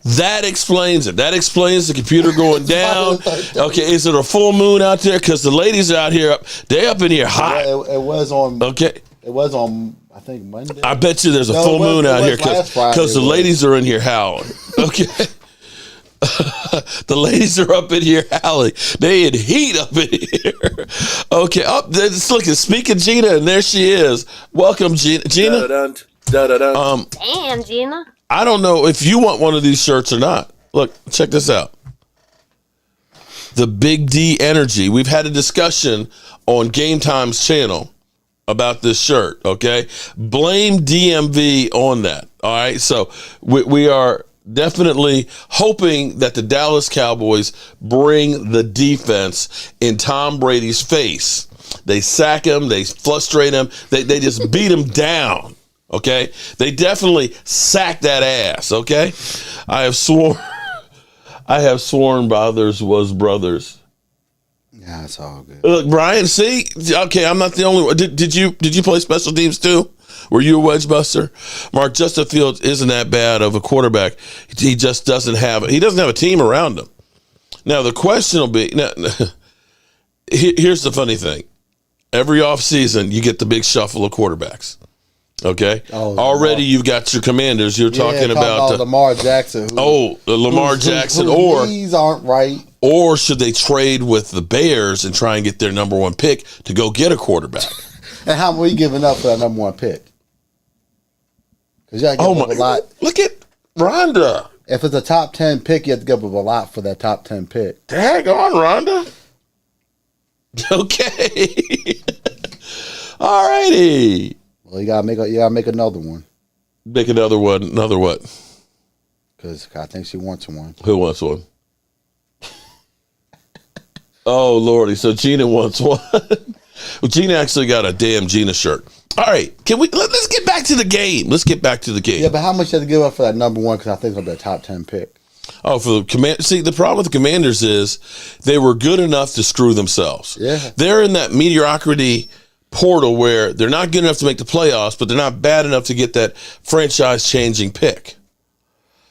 Speaker 4: That explains it. That explains the computer going down. Okay, is it a full moon out there? Because the ladies are out here, they up in here hot.
Speaker 5: It was on.
Speaker 4: Okay.
Speaker 5: It was on, I think, Monday.
Speaker 4: I bet you there's a full moon out here because the ladies are in here howling. Okay. The ladies are up in here howling. They in heat up in here. Okay. Look, speaking Gina, and there she is. Welcome, Gina. Gina.
Speaker 6: Damn, Gina.
Speaker 4: I don't know if you want one of these shirts or not. Look, check this out. The Big D Energy. We've had a discussion on Game Time's channel about this shirt, okay? Blame DMV on that, all right? So we are definitely hoping that the Dallas Cowboys bring the defense in Tom Brady's face. They sack him, they frustrate him, they just beat him down, okay? They definitely sack that ass, okay? I have sworn Bothers was brothers.
Speaker 5: Yeah, it's all good.
Speaker 4: Look, Brian, see? Okay, I'm not the only one. Did you play special teams too? Were you a wedge buster? Mark, Justin Fields isn't that bad of a quarterback. He just doesn't have a team around him. Now, the question will be, here's the funny thing. Every offseason, you get the big shuffle of quarterbacks. Okay? Already you've got your Commanders. You're talking about
Speaker 5: Lamar Jackson.
Speaker 4: Lamar Jackson.
Speaker 5: These aren't right.
Speaker 4: Or should they trade with the Bears and try and get their number one pick to go get a quarterback?
Speaker 5: And how were you giving up for that number one pick? Because you got to give up a lot.
Speaker 4: Look at Rhonda.
Speaker 5: If it's a top 10 pick, you have to give up a lot for that top 10 pick.
Speaker 4: Dang on, Rhonda. Okay. All righty.
Speaker 5: Well, you gotta make another one.
Speaker 4: Make another one. Another what?
Speaker 5: Because I think she wants one.
Speaker 4: Who wants one? Oh, Lordy. So Gina wants one. Well, Gina actually got a damn Gina shirt. All right. Let's get back to the game.
Speaker 5: Yeah, but how much you have to give up for that number one? Because I think it'll be a top 10 pick.
Speaker 4: Oh, for the command. See, the problem with the Commanders is they were good enough to screw themselves.
Speaker 5: Yeah.
Speaker 4: They're in that mediocrity portal where they're not good enough to make the playoffs, but they're not bad enough to get that franchise-changing pick.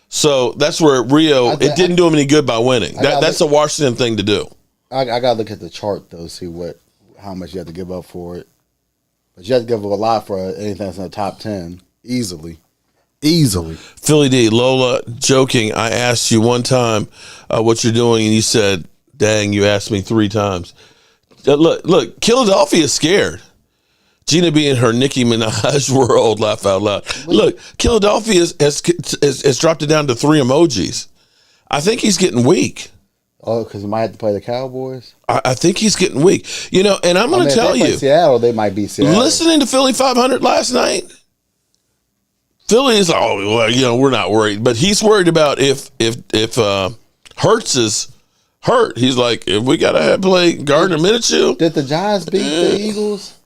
Speaker 4: So that's where Rio, it didn't do them any good by winning. That's a Washington thing to do.
Speaker 5: I got to look at the chart, though, see how much you have to give up for it. But you have to give up a lot for anything that's in the top 10, easily. Easily.
Speaker 4: Philly D, Lola, joking, I asked you one time what you're doing, and you said, dang, you asked me 3 times. Look, Philadelphia is scared. Gina be in her Nicki Minaj world, laugh out loud. Look, Philadelphia has dropped it down to 3 emojis. I think he's getting weak.
Speaker 5: Oh, because he might have to play the Cowboys?
Speaker 4: I think he's getting weak. You know, and I'm going to tell
Speaker 5: if they play
Speaker 4: you.
Speaker 5: Seattle, they might be Seattle.
Speaker 4: Listening to Philly 500 last night, Philly is, we're not worried. But he's worried about if Hurts is hurt. He's like, if we got to play Gardner Minshew.
Speaker 5: Did the Giants beat the Eagles?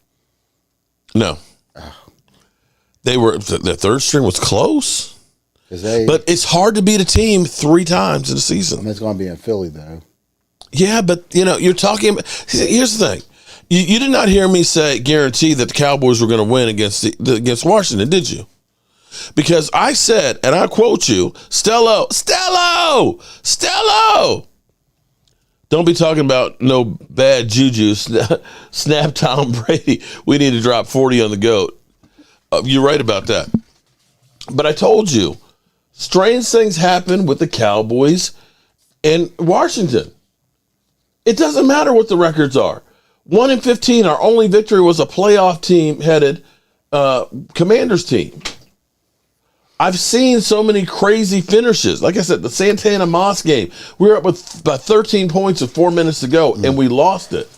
Speaker 4: No. They were, the third string was close. But it's hard to beat a team 3 times in a season.
Speaker 5: I mean, it's going to be in Philly, though.
Speaker 4: Yeah, but, you're talking about, here's the thing. You did not hear me guarantee that the Cowboys were going to win against Washington, did you? Because I said, and I quote you, Stello. Don't be talking about no bad juju. Snap Tom Brady. We need to drop 40 on the GOAT. You're right about that. But I told you, strange things happen with the Cowboys and Washington. It doesn't matter what the records are. 1-15, our only victory was a playoff team-headed Commanders team. I've seen so many crazy finishes. Like I said, the Santana Moss game, we were up with about 13 points with 4 minutes to go, and we lost it.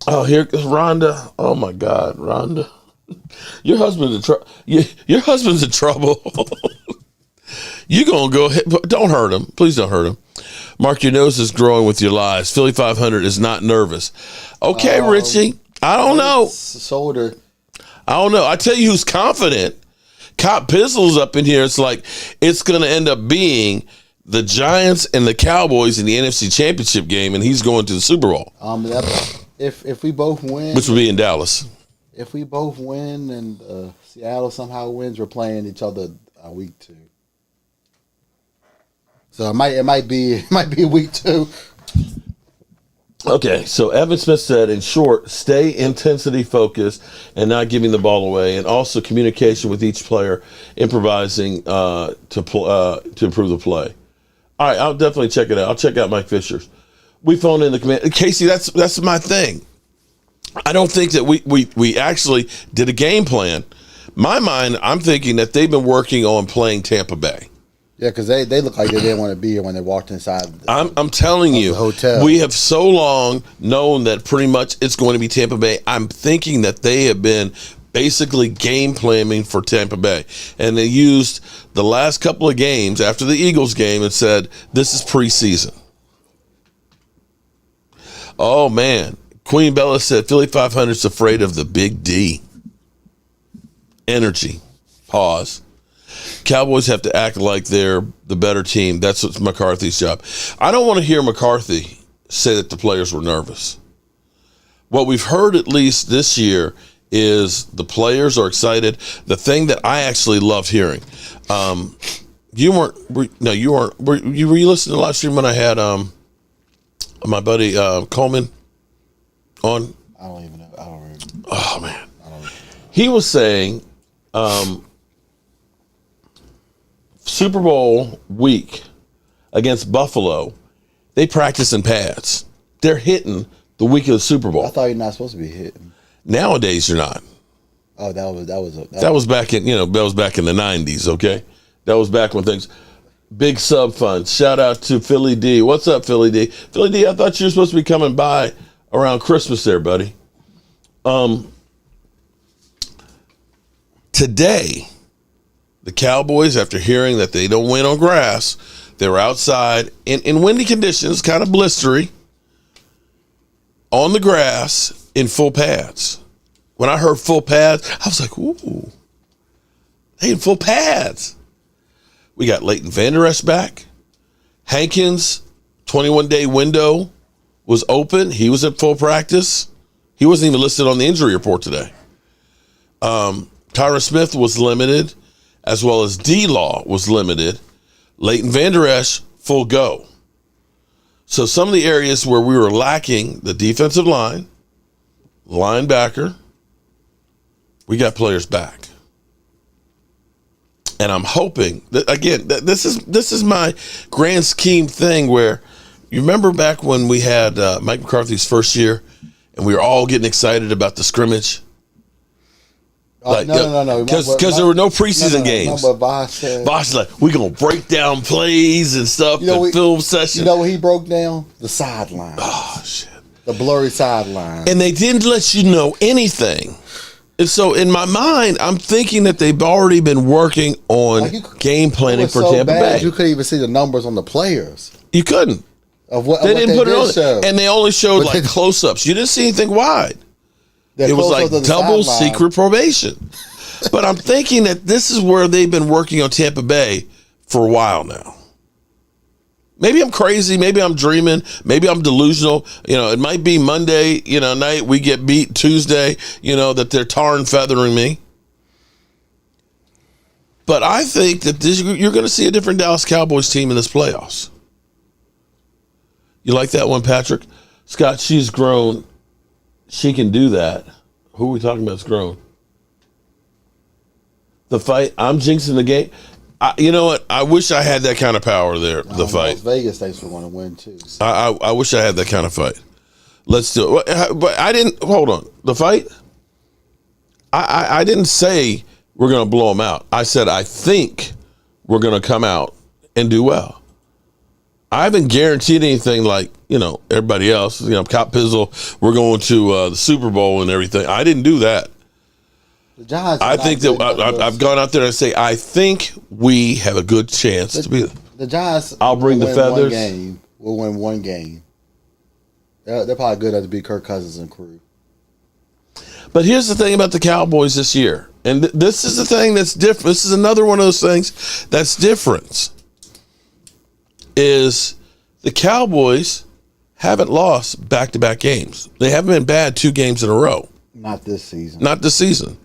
Speaker 4: Oh, here goes Rhonda. Oh, my God, Rhonda. Your husband's in trouble. Your husband's in trouble. You gonna go ahead. Don't hurt him. Please don't hurt him. Mark, your nose is growing with your lies. Philly 500 is not nervous. Okay, Richie. I don't know.
Speaker 5: Shoulder.
Speaker 4: I don't know. I tell you who's confident. Cop Pizzle's up in here. It's like it's going to end up being the Giants and the Cowboys in the NFC Championship game, and he's going to the Super Bowl.
Speaker 5: If we both win,
Speaker 4: which will be in Dallas.
Speaker 5: If we both win and Seattle somehow wins, we're playing each other week 2. So it might be week 2.
Speaker 4: Okay, so Evan Smith said, in short, stay intensity focused and not giving the ball away, and also communication with each player, improvising to improve the play. All right, I'll definitely check it out. I'll check out Mike Fisher's. We phoned in the command. Casey, that's my thing. I don't think that we actually did a game plan. My mind, I'm thinking that they've been working on playing Tampa Bay.
Speaker 5: Yeah, because they look like they didn't want to be here when they walked inside.
Speaker 4: I'm telling you,
Speaker 5: the hotel.
Speaker 4: We have so long known that pretty much it's going to be Tampa Bay. I'm thinking that they have been basically game planning for Tampa Bay, and they used the last couple of games after the Eagles game and said, "This is preseason." Oh man, Queen Bella said Philly 500's afraid of the Big D. Energy. Pause. Cowboys have to act like they're the better team. That's what's McCarthy's job. I don't want to hear McCarthy say that the players were nervous. What we've heard, at least this year, is the players are excited. The thing that I actually loved hearing, you weren't. Were you listening to the live stream when I had my buddy Coleman on?
Speaker 5: I don't even know. I don't remember.
Speaker 4: Oh man, he was saying. Super Bowl week against Buffalo, they practice in pads. They're hitting the week of the Super Bowl.
Speaker 5: I thought you're not supposed to be hitting.
Speaker 4: Nowadays, you're not.
Speaker 5: Oh, that
Speaker 4: was back in that was back in the 90s. Okay, that was back when things. Big sub fund. Shout out to Philly D. What's up, Philly D? Philly D, I thought you were supposed to be coming by around Christmas, there, buddy. Today. The Cowboys, after hearing that they don't win on grass, they were outside in windy conditions, kind of blistery, on the grass in full pads. When I heard full pads, I was like, ooh, they in full pads. We got Leighton Vander Esch back. Hankins, 21-day window was open. He was at full practice. He wasn't even listed on the injury report today. Tyron Smith was limited, as well as D-Law was limited. Leighton Vander Esch, full go. So some of the areas where we were lacking, the defensive line, linebacker, we got players back. And I'm hoping that, again, this is my grand scheme thing where you remember back when we had Mike McCarthy's first year and we were all getting excited about the scrimmage?
Speaker 5: No.
Speaker 4: Because there were no preseason games.
Speaker 5: But Bosch
Speaker 4: Bosch like, we're going to break down plays and stuff, the film session.
Speaker 5: You know what he broke down? The sideline.
Speaker 4: Oh, shit.
Speaker 5: The blurry sideline.
Speaker 4: And they didn't let you know anything. And so in my mind, I'm thinking that they've already been working on game planning for Tampa Bay.
Speaker 5: You couldn't even see the numbers on the players.
Speaker 4: You couldn't.
Speaker 5: They
Speaker 4: didn't put it on. And they only showed close-ups. You didn't see anything wide. It was like double secret probation. But I'm thinking that this is where they've been working on Tampa Bay for a while now. Maybe I'm crazy. Maybe I'm dreaming. Maybe I'm delusional. It might be Monday, night. We get beat Tuesday, that they're tar and feathering me. But I think that you're going to see a different Dallas Cowboys team in this playoffs. You like that one, Patrick? Scott, she's grown. She can do that. Who are we talking about is grown? The fight. I'm jinxing the game. You know what? I wish I had that kind of power there. The fight.
Speaker 5: Las Vegas thinks we're going to win too. So.
Speaker 4: I wish I had that kind of fight. Let's do it. But I didn't. Hold on. The fight. I didn't say we're going to blow them out. I said I think we're going to come out and do well. I haven't guaranteed anything like everybody else. Cop Pizzle. We're going to the Super Bowl and everything. I didn't do that. I think that I've gone out there and say I think we have a good chance to be
Speaker 5: the Giants.
Speaker 4: I'll bring the feathers.
Speaker 5: We'll win one game. They're probably good enough to beat Kirk Cousins and crew.
Speaker 4: But here's the thing about the Cowboys this year, and this is the thing that's different. This is another one of those things that's different. Is the Cowboys haven't lost back-to-back games. They haven't been bad 2 games in a row.
Speaker 5: Not this season.
Speaker 4: Not this season.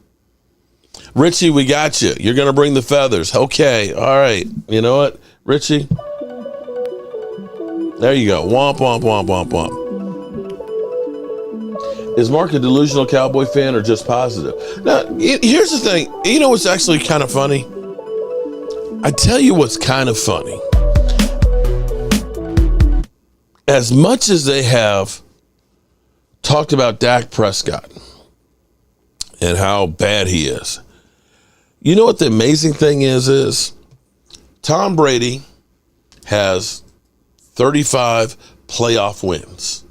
Speaker 4: Richie, we got you. You're going to bring the feathers. Okay. All right. You know what, Richie? There you go. Womp, womp, womp, womp, womp. Is Mark a delusional Cowboy fan or just positive? Now, here's the thing. You know what's actually kind of funny? I tell you what's kind of funny. As much as they have talked about Dak Prescott and how bad he is, you know what the amazing thing is Tom Brady has 35 playoff wins.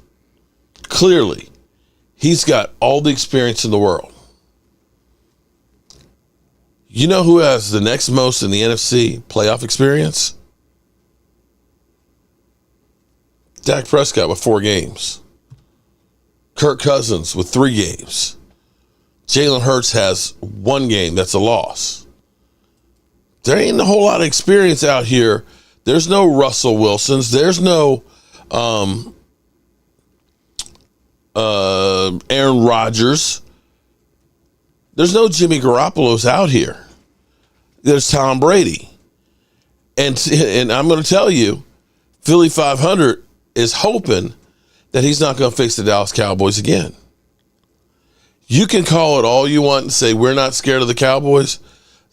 Speaker 4: Clearly, he's got all the experience in the world. You know who has the next most in the NFC playoff experience? Dak Prescott with 4 games. Kirk Cousins with 3 games. Jalen Hurts has 1 game that's a loss. There ain't a whole lot of experience out here. There's no Russell Wilsons. There's no Aaron Rodgers. There's no Jimmy Garoppolo's out here. There's Tom Brady. And I'm going to tell you, Philly 500 is hoping that he's not going to face the Dallas Cowboys again. You can call it all you want and say we're not scared of the Cowboys.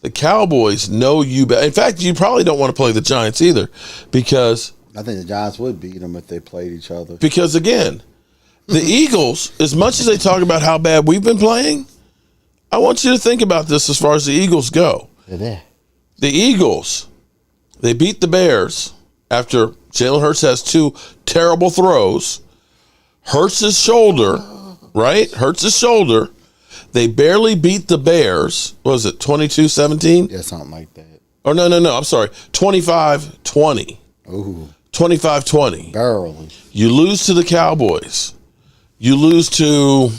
Speaker 4: The Cowboys know you better. In fact, you probably don't want to play the Giants either because
Speaker 5: I think the Giants would beat them if they played each other.
Speaker 4: Because, again, the Eagles, as much as they talk about how bad we've been playing, I want you to think about this as far as the Eagles go.
Speaker 5: The
Speaker 4: Eagles, they beat the Bears after Jalen Hurts has 2 terrible throws. Hurts his shoulder, right? Hurts his shoulder. They barely beat the Bears. What was it, 22-17?
Speaker 5: Yeah, something like that.
Speaker 4: Oh, no. I'm sorry. 25-20.
Speaker 5: Ooh.
Speaker 4: 25-20.
Speaker 5: Barely.
Speaker 4: You lose to the Cowboys. You lose to,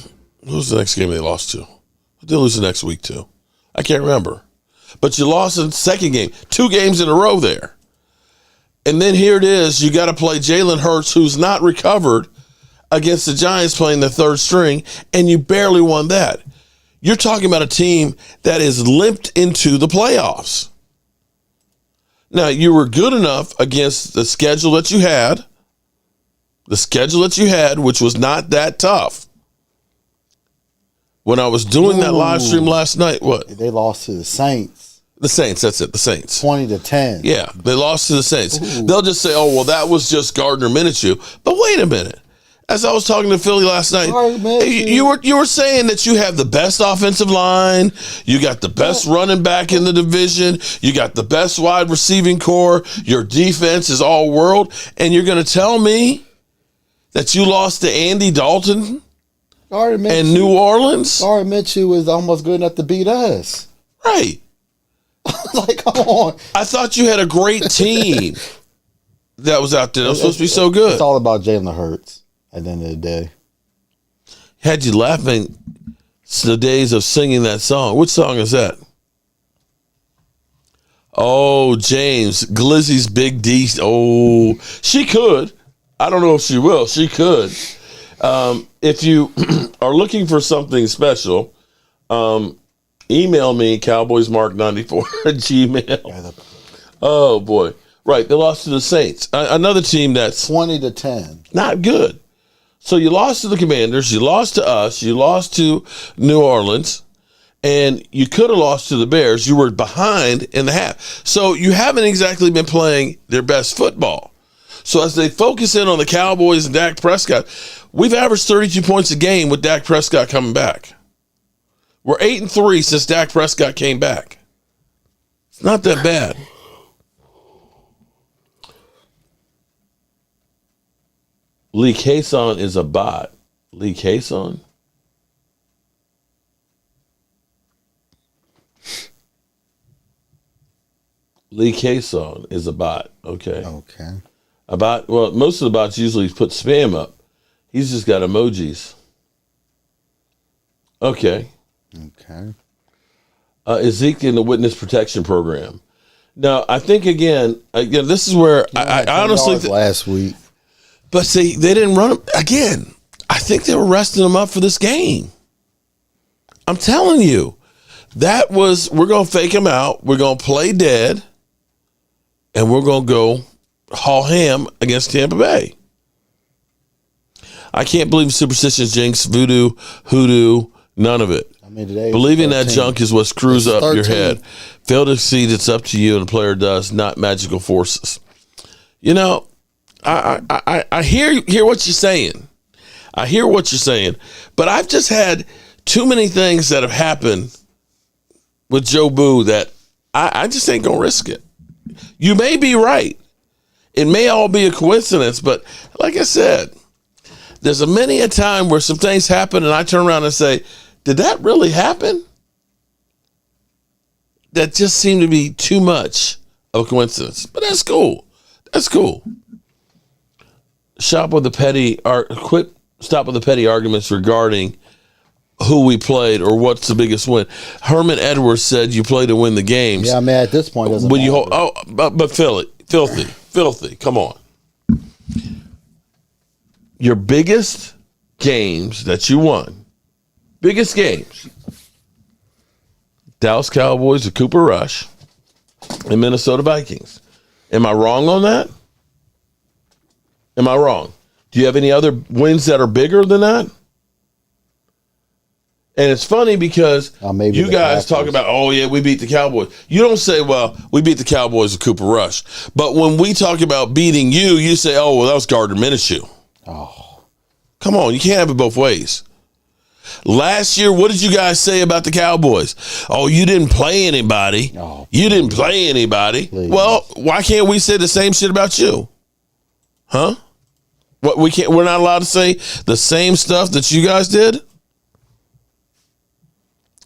Speaker 4: what was the next game they lost to? What did they lose the next week to? I can't remember. But you lost in the second game. 2 games in a row there. And then here it is. You got to play Jalen Hurts, who's not recovered, against the Giants playing the 3rd string, and you barely won that. You're talking about a team that is limped into the playoffs. Now, you were good enough against the schedule that you had, which was not that tough. When I was doing that live stream last night, what?
Speaker 5: They lost to the Saints.
Speaker 4: The Saints, that's it, the Saints.
Speaker 5: 20-10.
Speaker 4: Yeah, they lost to the Saints.
Speaker 5: Ooh.
Speaker 4: They'll just say, oh, well, that was just Gardner Minshew. But wait a minute. As I was talking to Philly last night, you were saying that you have the best offensive line, you got the best running back in the division, you got the best wide receiving core, your defense is all world, and you're going to tell me that you lost to Andy Dalton and New Orleans?
Speaker 5: Gardner Minshew was almost good enough to beat us.
Speaker 4: Right.
Speaker 5: Like, come on.
Speaker 4: I thought you had a great team that was out there. That was supposed to be so good.
Speaker 5: It's all about Jalen Hurts at the end of the day.
Speaker 4: Had you laughing the days of singing that song. Which song is that? Oh, James, Glizzy's Big D. Oh, she could. I don't know if she will. She could. If you are looking for something special, email me, cowboysmark94 at gmail. Oh, boy. Right, they lost to the Saints. Another team that's
Speaker 5: 20-10.
Speaker 4: Not good. So you lost to the Commanders, you lost to us, you lost to New Orleans, and you could have lost to the Bears. You were behind in the half. So you haven't exactly been playing their best football. So as they focus in on the Cowboys and Dak Prescott, we've averaged 32 points a game with Dak Prescott coming back. We're 8-3 since Dak Prescott came back. It's not that bad. Lee Cason is a bot. Lee Cason? Lee Cason is a bot. Okay.
Speaker 5: Okay.
Speaker 4: A bot, well, most of the bots usually put spam up. He's just got emojis. Okay.
Speaker 5: Okay.
Speaker 4: Is Zeke in the witness protection program? Now, I think, again, this is where I honestly...
Speaker 5: last week.
Speaker 4: But see, they didn't run him. Again, I think they were resting him up for this game. I'm telling you. That was, we're going to fake him out. We're going to play dead. And we're going to go haul ham against Tampa Bay. I can't believe superstitions, jinx, voodoo, hoodoo, none of it.
Speaker 5: I mean, today
Speaker 4: believing that junk is what screws up
Speaker 5: 13.
Speaker 4: your head. Fail to succeed, it's up to you, and the player does, not magical forces. You know, I hear what you're saying. I hear what you're saying. But I've just had too many things that have happened with Joe Boo that I just ain't going to risk it. You may be right. It may all be a coincidence, but like I said, there's a many a time where some things happen and I turn around and say, did that really happen? That just seemed to be too much of a coincidence. But that's cool. That's cool. Stop with the petty arguments regarding who we played or what's the biggest win. Herman Edwards said you play to win the games.
Speaker 5: Yeah, I mean, at this point, it doesn't
Speaker 4: when you
Speaker 5: matter.
Speaker 4: but filthy. Come on. Your biggest games that you won, biggest games, Dallas Cowboys, the Cooper Rush, and Minnesota Vikings. Am I wrong on that? Am I wrong? Do you have any other wins that are bigger than that? And it's funny because you guys talk about, oh, yeah, we beat the Cowboys. You don't say, well, we beat the Cowboys with Cooper Rush. But when we talk about beating you, you say, oh, well, that was Gardner Minshew.
Speaker 5: Oh.
Speaker 4: Come on, you can't have it both ways. Last year, what did you guys say about the Cowboys? Oh, you didn't play anybody.
Speaker 5: Oh,
Speaker 4: you didn't play anybody.
Speaker 5: Please.
Speaker 4: Well, why can't we say the same shit about you? Huh? What, we're not allowed to say the same stuff that you guys did?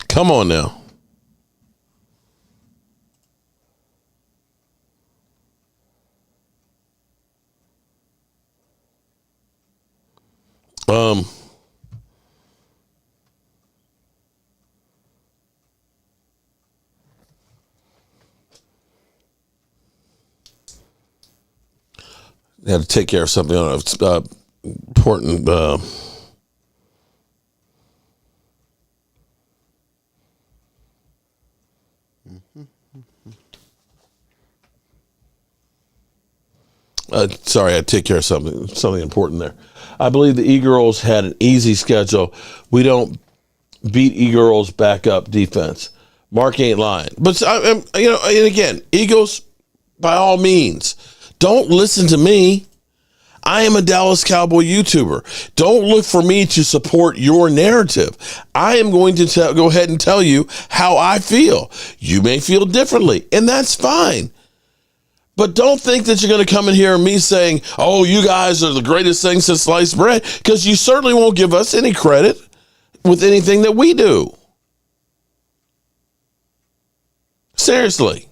Speaker 4: Come on now. I had to take care of something important. Sorry, I had to take care of something important there. I believe the E-Girls had an easy schedule. We don't beat E-Girls back up defense. Mark ain't lying. But, and again, Eagles, by all means, don't listen to me. I am a Dallas Cowboy YouTuber. Don't look for me to support your narrative. I am going to go ahead and tell you how I feel. You may feel differently, and that's fine. But don't think that you're going to come in here and me saying, oh, you guys are the greatest thing since sliced bread, because you certainly won't give us any credit with anything that we do. Seriously.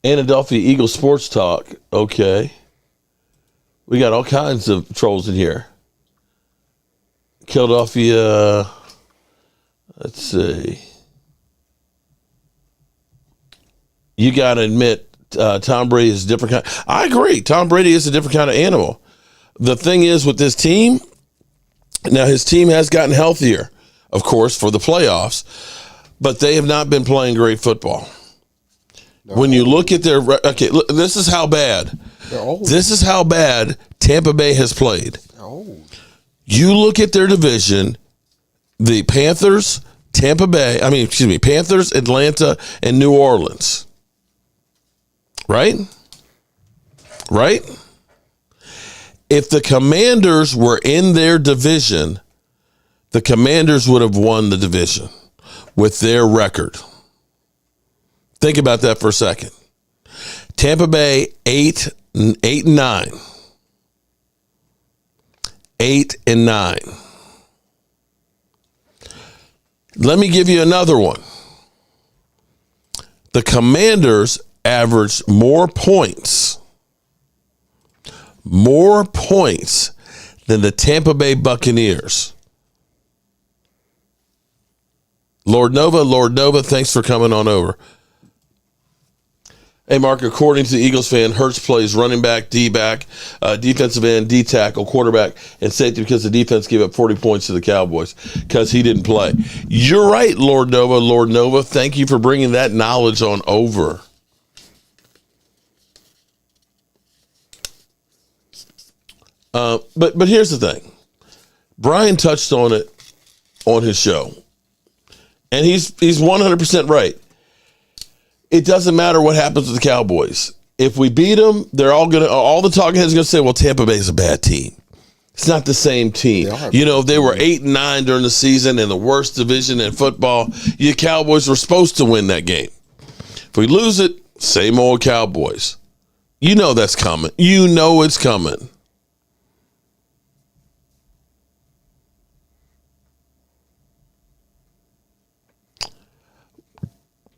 Speaker 4: Anadelphia Eagles Sports Talk. Okay. We got all kinds of trolls in here. Philadelphia. Let's see. You got to admit, Tom Brady is a different kind. I agree. Tom Brady is a different kind of animal. The thing is with this team, now his team has gotten healthier, of course, for the playoffs, but they have not been playing great football. When you look at this is how bad. This is how bad Tampa Bay has played. You look at their division, the Panthers, Panthers, Atlanta, and New Orleans. Right? Right? If the Commanders were in their division, the Commanders would have won the division with their record. Think about that for a second. Tampa Bay 8-9. 8-9. Let me give you another one. The Commanders averaged more points than the Tampa Bay Buccaneers. Lord Nova, thanks for coming on over. Hey, Mark, according to the Eagles fan, Hurts plays running back, D-back, defensive end, D-tackle, quarterback, and safety because the defense gave up 40 points to the Cowboys because he didn't play. You're right, Lord Nova. Thank you for bringing that knowledge on over. But here's the thing. Brian touched on it on his show, and he's 100% right. It doesn't matter what happens with the Cowboys. If we beat them, all the talking heads are going to say, well, Tampa Bay is a bad team. It's not the same team. They were 8-9 during the season in the worst division in football. You Cowboys were supposed to win that game. If we lose it, same old Cowboys. You know that's coming. You know it's coming.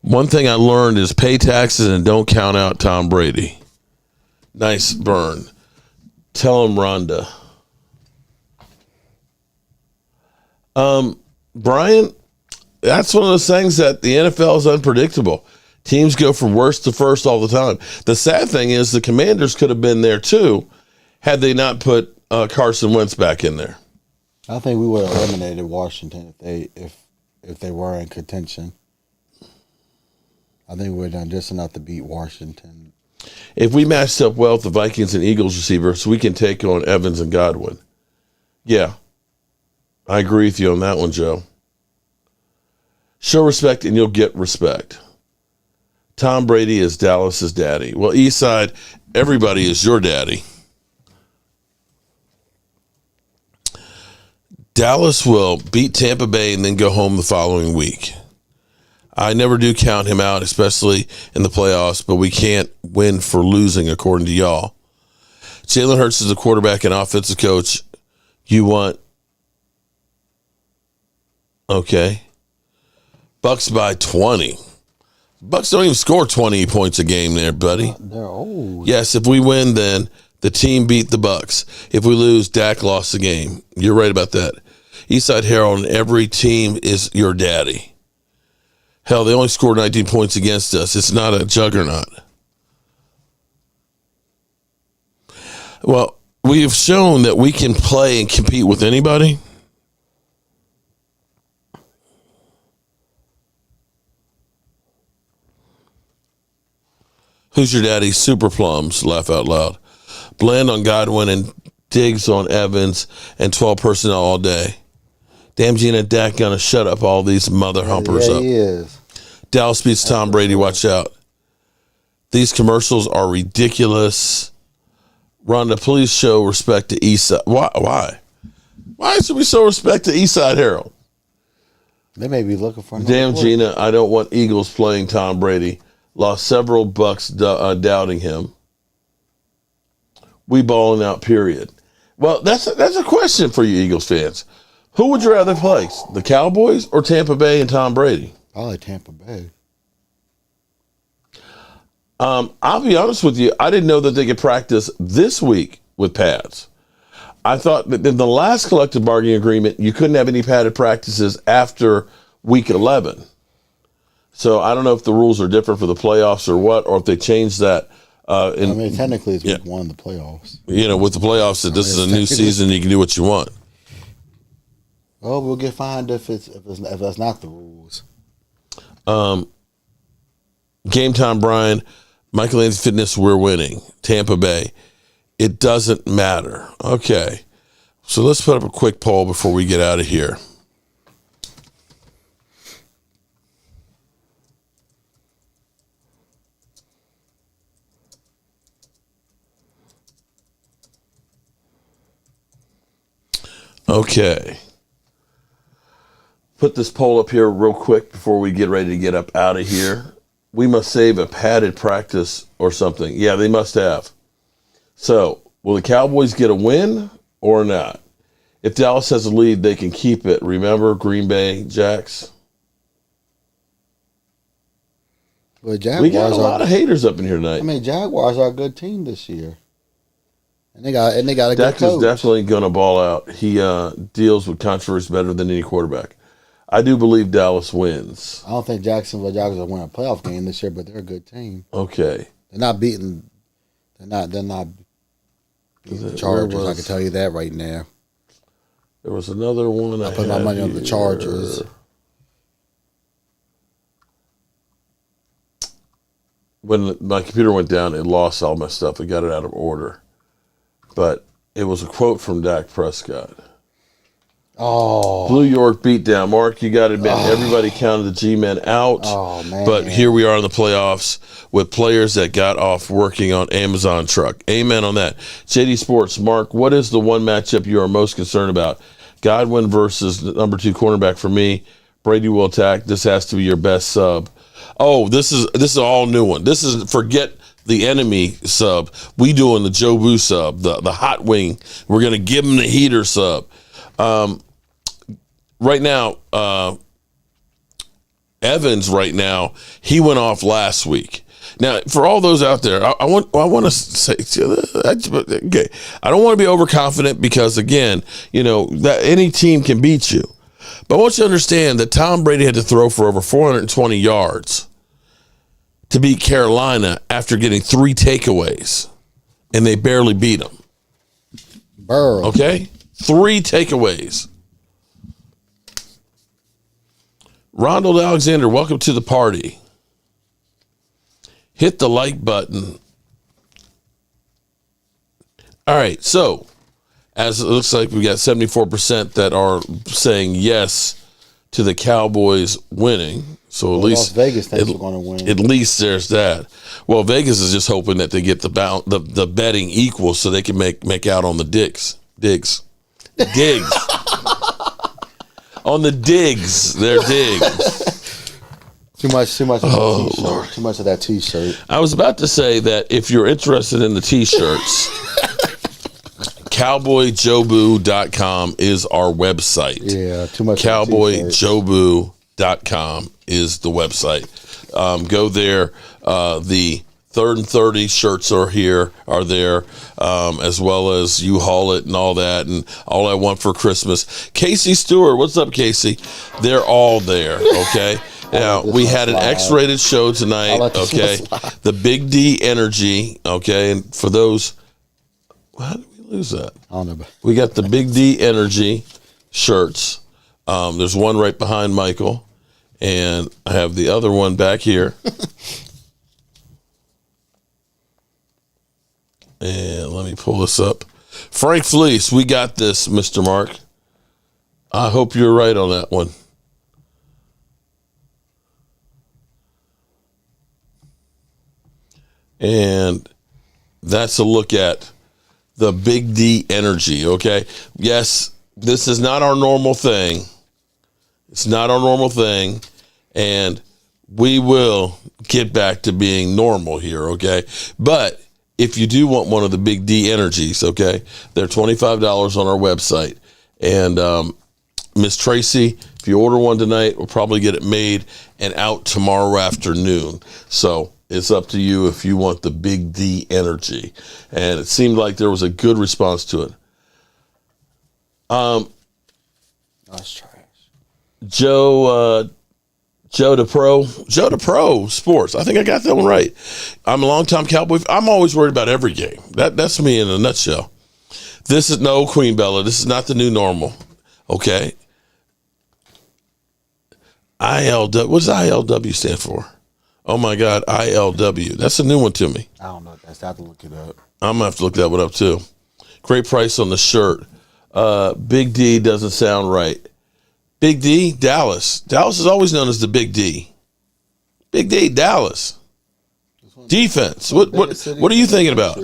Speaker 4: One thing I learned is pay taxes and don't count out Tom Brady. Nice burn. Tell him, Rhonda. Brian, that's one of those things that the NFL is unpredictable. Teams go from worst to first all the time. The sad thing is the Commanders could have been there too had they not put Carson Wentz back in there.
Speaker 5: I think we would have eliminated Washington if they were in contention. I think we're done just enough to beat Washington.
Speaker 4: If we matched up well with the Vikings and Eagles receivers, we can take on Evans and Godwin. Yeah, I agree with you on that one, Joe. Show respect and you'll get respect. Tom Brady is Dallas's daddy. Well, Eastside, everybody is your daddy. Dallas will beat Tampa Bay and then go home the following week. I never do count him out, especially in the playoffs, but we can't win for losing, according to y'all. Jalen Hurts is a quarterback and offensive coach. You want... Okay. Bucks by 20. Bucks don't even score 20 points a game there, buddy.
Speaker 5: They're old.
Speaker 4: Yes, if we win, then the team beat the Bucks. If we lose, Dak lost the game. You're right about that. Eastside Herald, every team is your daddy. Hell, they only scored 19 points against us. It's not a juggernaut. Well, we have shown that we can play and compete with anybody. Who's your daddy? Super Plums, laugh out loud. Bland on Godwin and Diggs on Evans and 12 personnel all day. Damn Gina Dak gonna shut up all these mother humpers
Speaker 5: Yeah,
Speaker 4: up.
Speaker 5: he is.
Speaker 4: Dallas beats Tom Brady. Watch out. These commercials are ridiculous. Rhonda, please show respect to Eastside. Why? Why should we show respect to Eastside Herald?
Speaker 5: They may be looking for another
Speaker 4: Damn,
Speaker 5: quarterback.
Speaker 4: Gina, I don't want Eagles playing Tom Brady. Lost several bucks doubting him. We balling out, period. Well, that's a question for you Eagles fans. Who would you rather play, the Cowboys or Tampa Bay and Tom Brady?
Speaker 5: Probably Tampa Bay.
Speaker 4: I'll be honest with you. I didn't know that they could practice this week with pads. I thought that in the last collective bargaining agreement, you couldn't have any padded practices after week 11. So I don't know if the rules are different for the playoffs or what, or if they changed that.
Speaker 5: Technically, it's week 1 of the playoffs.
Speaker 4: With the playoffs, that this is a new season, you can do what you want.
Speaker 5: Well, we'll get fined if that's not the rules.
Speaker 4: Game time, Brian. Michael Anthony Fitness, we're winning. Tampa Bay. It doesn't matter. Okay. So let's put up a quick poll before we get out of here. Okay. Put this poll up here real quick before we get ready to get up out of here. We must save a padded practice or something. Yeah, they must have. So, will the Cowboys get a win or not? If Dallas has a lead, they can keep it. Remember Green Bay Jacks?
Speaker 5: Well, Jaguars
Speaker 4: We got a lot of haters up in here tonight.
Speaker 5: I mean, Jaguars are a good team this year, and they got a good
Speaker 4: Dak is
Speaker 5: coach.
Speaker 4: definitely going to ball out. He deals with controversy better than any quarterback. I do believe Dallas wins.
Speaker 5: I don't think Jacksonville Jaguars will win a playoff game this year, but they're a good team.
Speaker 4: Okay.
Speaker 5: They're not beating. They're not beating the Chargers. I can tell you that right now.
Speaker 4: There was another one.
Speaker 5: I put my money on the Chargers.
Speaker 4: When my computer went down, it lost all my stuff. It got it out of order. But it was a quote from Dak Prescott.
Speaker 5: Oh.
Speaker 4: Blue York beatdown. Mark, you got to admit, everybody counted the G-men out.
Speaker 5: Oh, man.
Speaker 4: But here we are in the playoffs with players that got off working on Amazon truck. Amen on that. JD Sports, Mark, what is the one matchup you are most concerned about? Godwin versus the number 2 cornerback for me. Brady will attack. This has to be your best sub. Oh, this is all new one. This is forget the enemy sub. We doing the Joe Boo sub, the hot wing. We're gonna give him the heater sub. Right now, Evans. Right now, he went off last week. Now, for all those out there, I want to say, okay, I don't want to be overconfident because again, that any team can beat you. But I want you to understand that Tom Brady had to throw for over 420 yards to beat Carolina after getting 3 takeaways, and they barely beat him.
Speaker 5: Burrow.
Speaker 4: Okay? 3 takeaways. Ronald Alexander, welcome to the party. Hit the like button. All right, so as it looks like we got 74% that are saying yes to the Cowboys winning. So at least
Speaker 5: Las Vegas thinks we're going to win.
Speaker 4: At least there's that. Well, Vegas is just hoping that they get the betting equal so they can make out on the digs. On the digs, they're digs.
Speaker 5: Too much of
Speaker 4: Oh,
Speaker 5: that t-shirt.
Speaker 4: Lord.
Speaker 5: Too much of that t-shirt.
Speaker 4: I was about to say that if you're interested in the t-shirts, cowboyjobu.com is our website.
Speaker 5: Yeah, too much.
Speaker 4: Cowboyjobu.com is the website. Go there. The 3rd and 30 shirts are there, as well as you haul it and all that, and all I want for Christmas. Casey Stewart, what's up, Casey? They're all there, okay? Now, we had an X-rated show tonight, okay? The Big D Energy, okay? And for those, how did we lose that?
Speaker 5: I don't know.
Speaker 4: We got the Big D Energy shirts. There's one right behind Michael, and I have the other one back here. And let me pull this up. Frank Fleece, we got this, Mr. Mark. I hope you're right on that one. And that's a look at the Big D energy, okay? Yes, this is not our normal thing. It's not our normal thing. And we will get back to being normal here, okay? But if you do want one of the Big D energies, okay, they're $25 on our website. And Miss Tracy, if you order one tonight, we'll probably get it made and out tomorrow afternoon. So it's up to you if you want the Big D energy. And it seemed like there was a good response to it.
Speaker 5: That's trash.
Speaker 4: Joe DePro Sports. I think I got that one right. I'm a longtime Cowboy. I'm always worried about every game. That's me in a nutshell. This is no Queen Bella. This is not the new normal. Okay. ILW. What does ILW stand for? Oh my God, ILW. That's a new one to me.
Speaker 5: I don't know. I have to look it up.
Speaker 4: I'm gonna have to look that one up too. Great price on the shirt. Big D doesn't sound right. Big D, Dallas. Dallas is always known as the Big D. Big D, Dallas. Defense. What are you thinking about?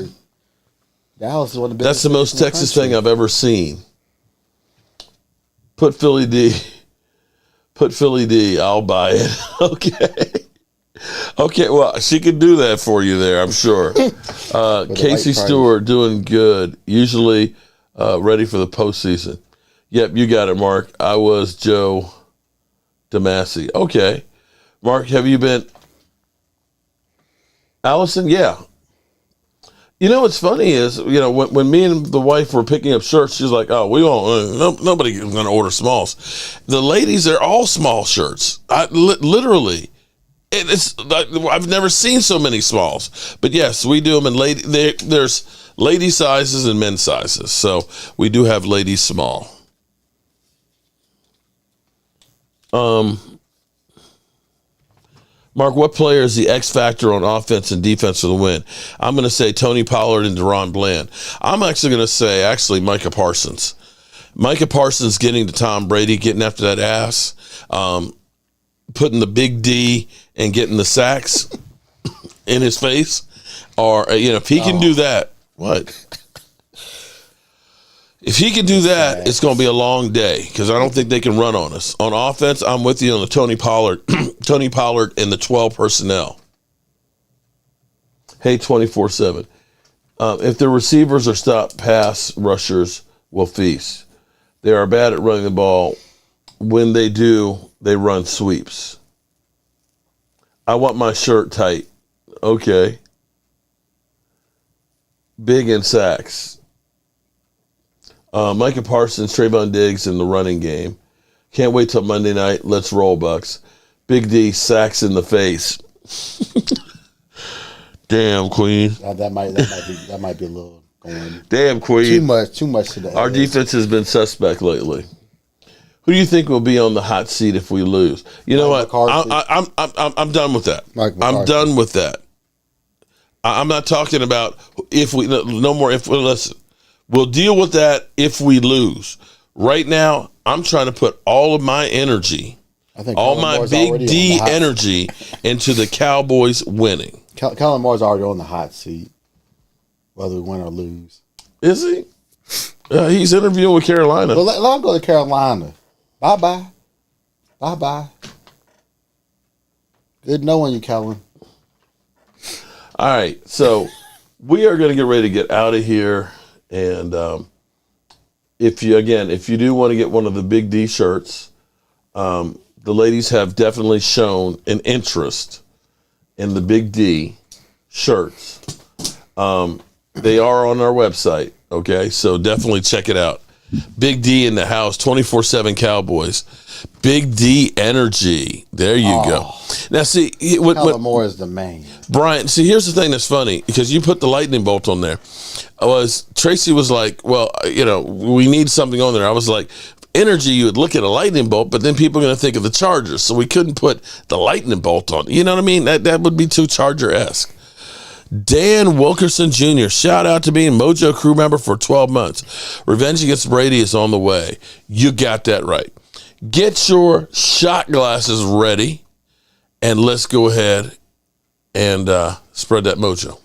Speaker 5: Dallas is one of the
Speaker 4: That's the most Texas thing I've ever seen. Put Philly D. I'll buy it. Okay. Okay, well, she could do that for you there, I'm sure. Casey Stewart doing good. Usually ready for the postseason. Yep, you got it, Mark. I was Joe DeMasi. Okay. Mark, have you been? Allison, yeah. You know what's funny is, when me and the wife were picking up shirts, she's like, "Oh, we won't. Nobody is going to order smalls." The ladies, they're all small shirts. Literally, I've never seen so many smalls. But yes, we do them in there's lady sizes and men's sizes, so we do have ladies small. Mark, what player is the X factor on offense and defense for the win? I'm going to say Tony Pollard and Deron Bland. I'm actually going to say, Micah Parsons. Micah Parsons getting to Tom Brady, getting after that ass, putting the Big D and getting the sacks in his face. Or, if he can do that, what? If he can do that, it's going to be a long day because I don't think they can run on us. On offense, I'm with you on the Tony Pollard and the 12 personnel. Hey, 24/7. If the receivers are stopped, pass rushers will feast. They are bad at running the ball. When they do, they run sweeps. I want my shirt tight. Okay. Big in sacks. Micah Parsons, Trayvon Diggs in the running game. Can't wait till Monday night. Let's roll, Bucks. Big D, sacks in the face. Damn, Queen.
Speaker 5: That might be a little going.
Speaker 4: Damn, Queen.
Speaker 5: Too much today.
Speaker 4: Our defense has been suspect lately. Who do you think will be on the hot seat if we lose? You know what? I'm done with that. I'm done with that. I'm not talking about if we no more. If we listen. We'll deal with that if we lose. Right now, I'm trying to put all of my energy, all my Big D energy into the Cowboys winning.
Speaker 5: Kellen Moore's already on the hot seat, whether we win or lose.
Speaker 4: Is he? He's interviewing with Carolina.
Speaker 5: Well, let him go to Carolina. Bye-bye. Bye-bye. Good knowing you, Kellen.
Speaker 4: All right, so we are going to get ready to get out of here. And if you do want to get one of the Big D shirts, the ladies have definitely shown an interest in the Big D shirts. They are on our website, okay? So definitely check it out. Big D in the house, 24/7 Cowboys. Big D energy. There you go. Now, see,
Speaker 5: Kellen Moore is the man.
Speaker 4: Brian, see, here's the thing that's funny because you put the lightning bolt on there. Tracy was like, well, we need something on there. I was like, energy, you would look at a lightning bolt, but then people are going to think of the Chargers. So we couldn't put the lightning bolt on. You know what I mean? That would be too Charger-esque. Dan Wilkerson Jr., shout out to being Mojo crew member for 12 months. Revenge against Brady is on the way. You got that right. Get your shot glasses ready, and let's go ahead and spread that mojo.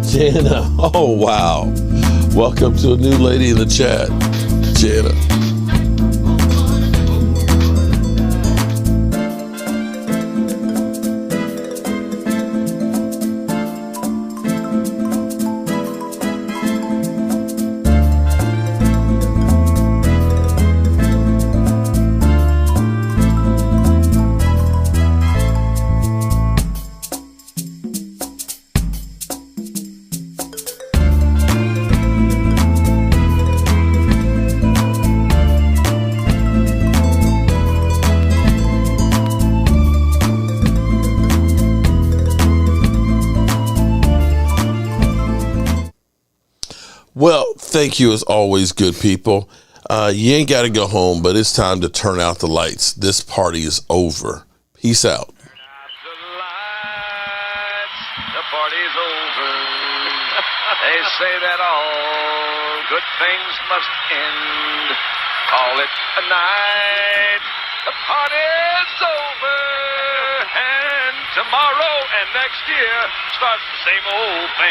Speaker 4: Jana, oh wow. Welcome to a new lady in the chat, Jana. Well, thank you as always, good people. You ain't got to go home, but it's time to turn out the lights. This party is over. Peace out.
Speaker 7: Turn out the lights. The party's over. They say that all good things must end. Call it a night. The party's over. And tomorrow and next year starts the same old thing.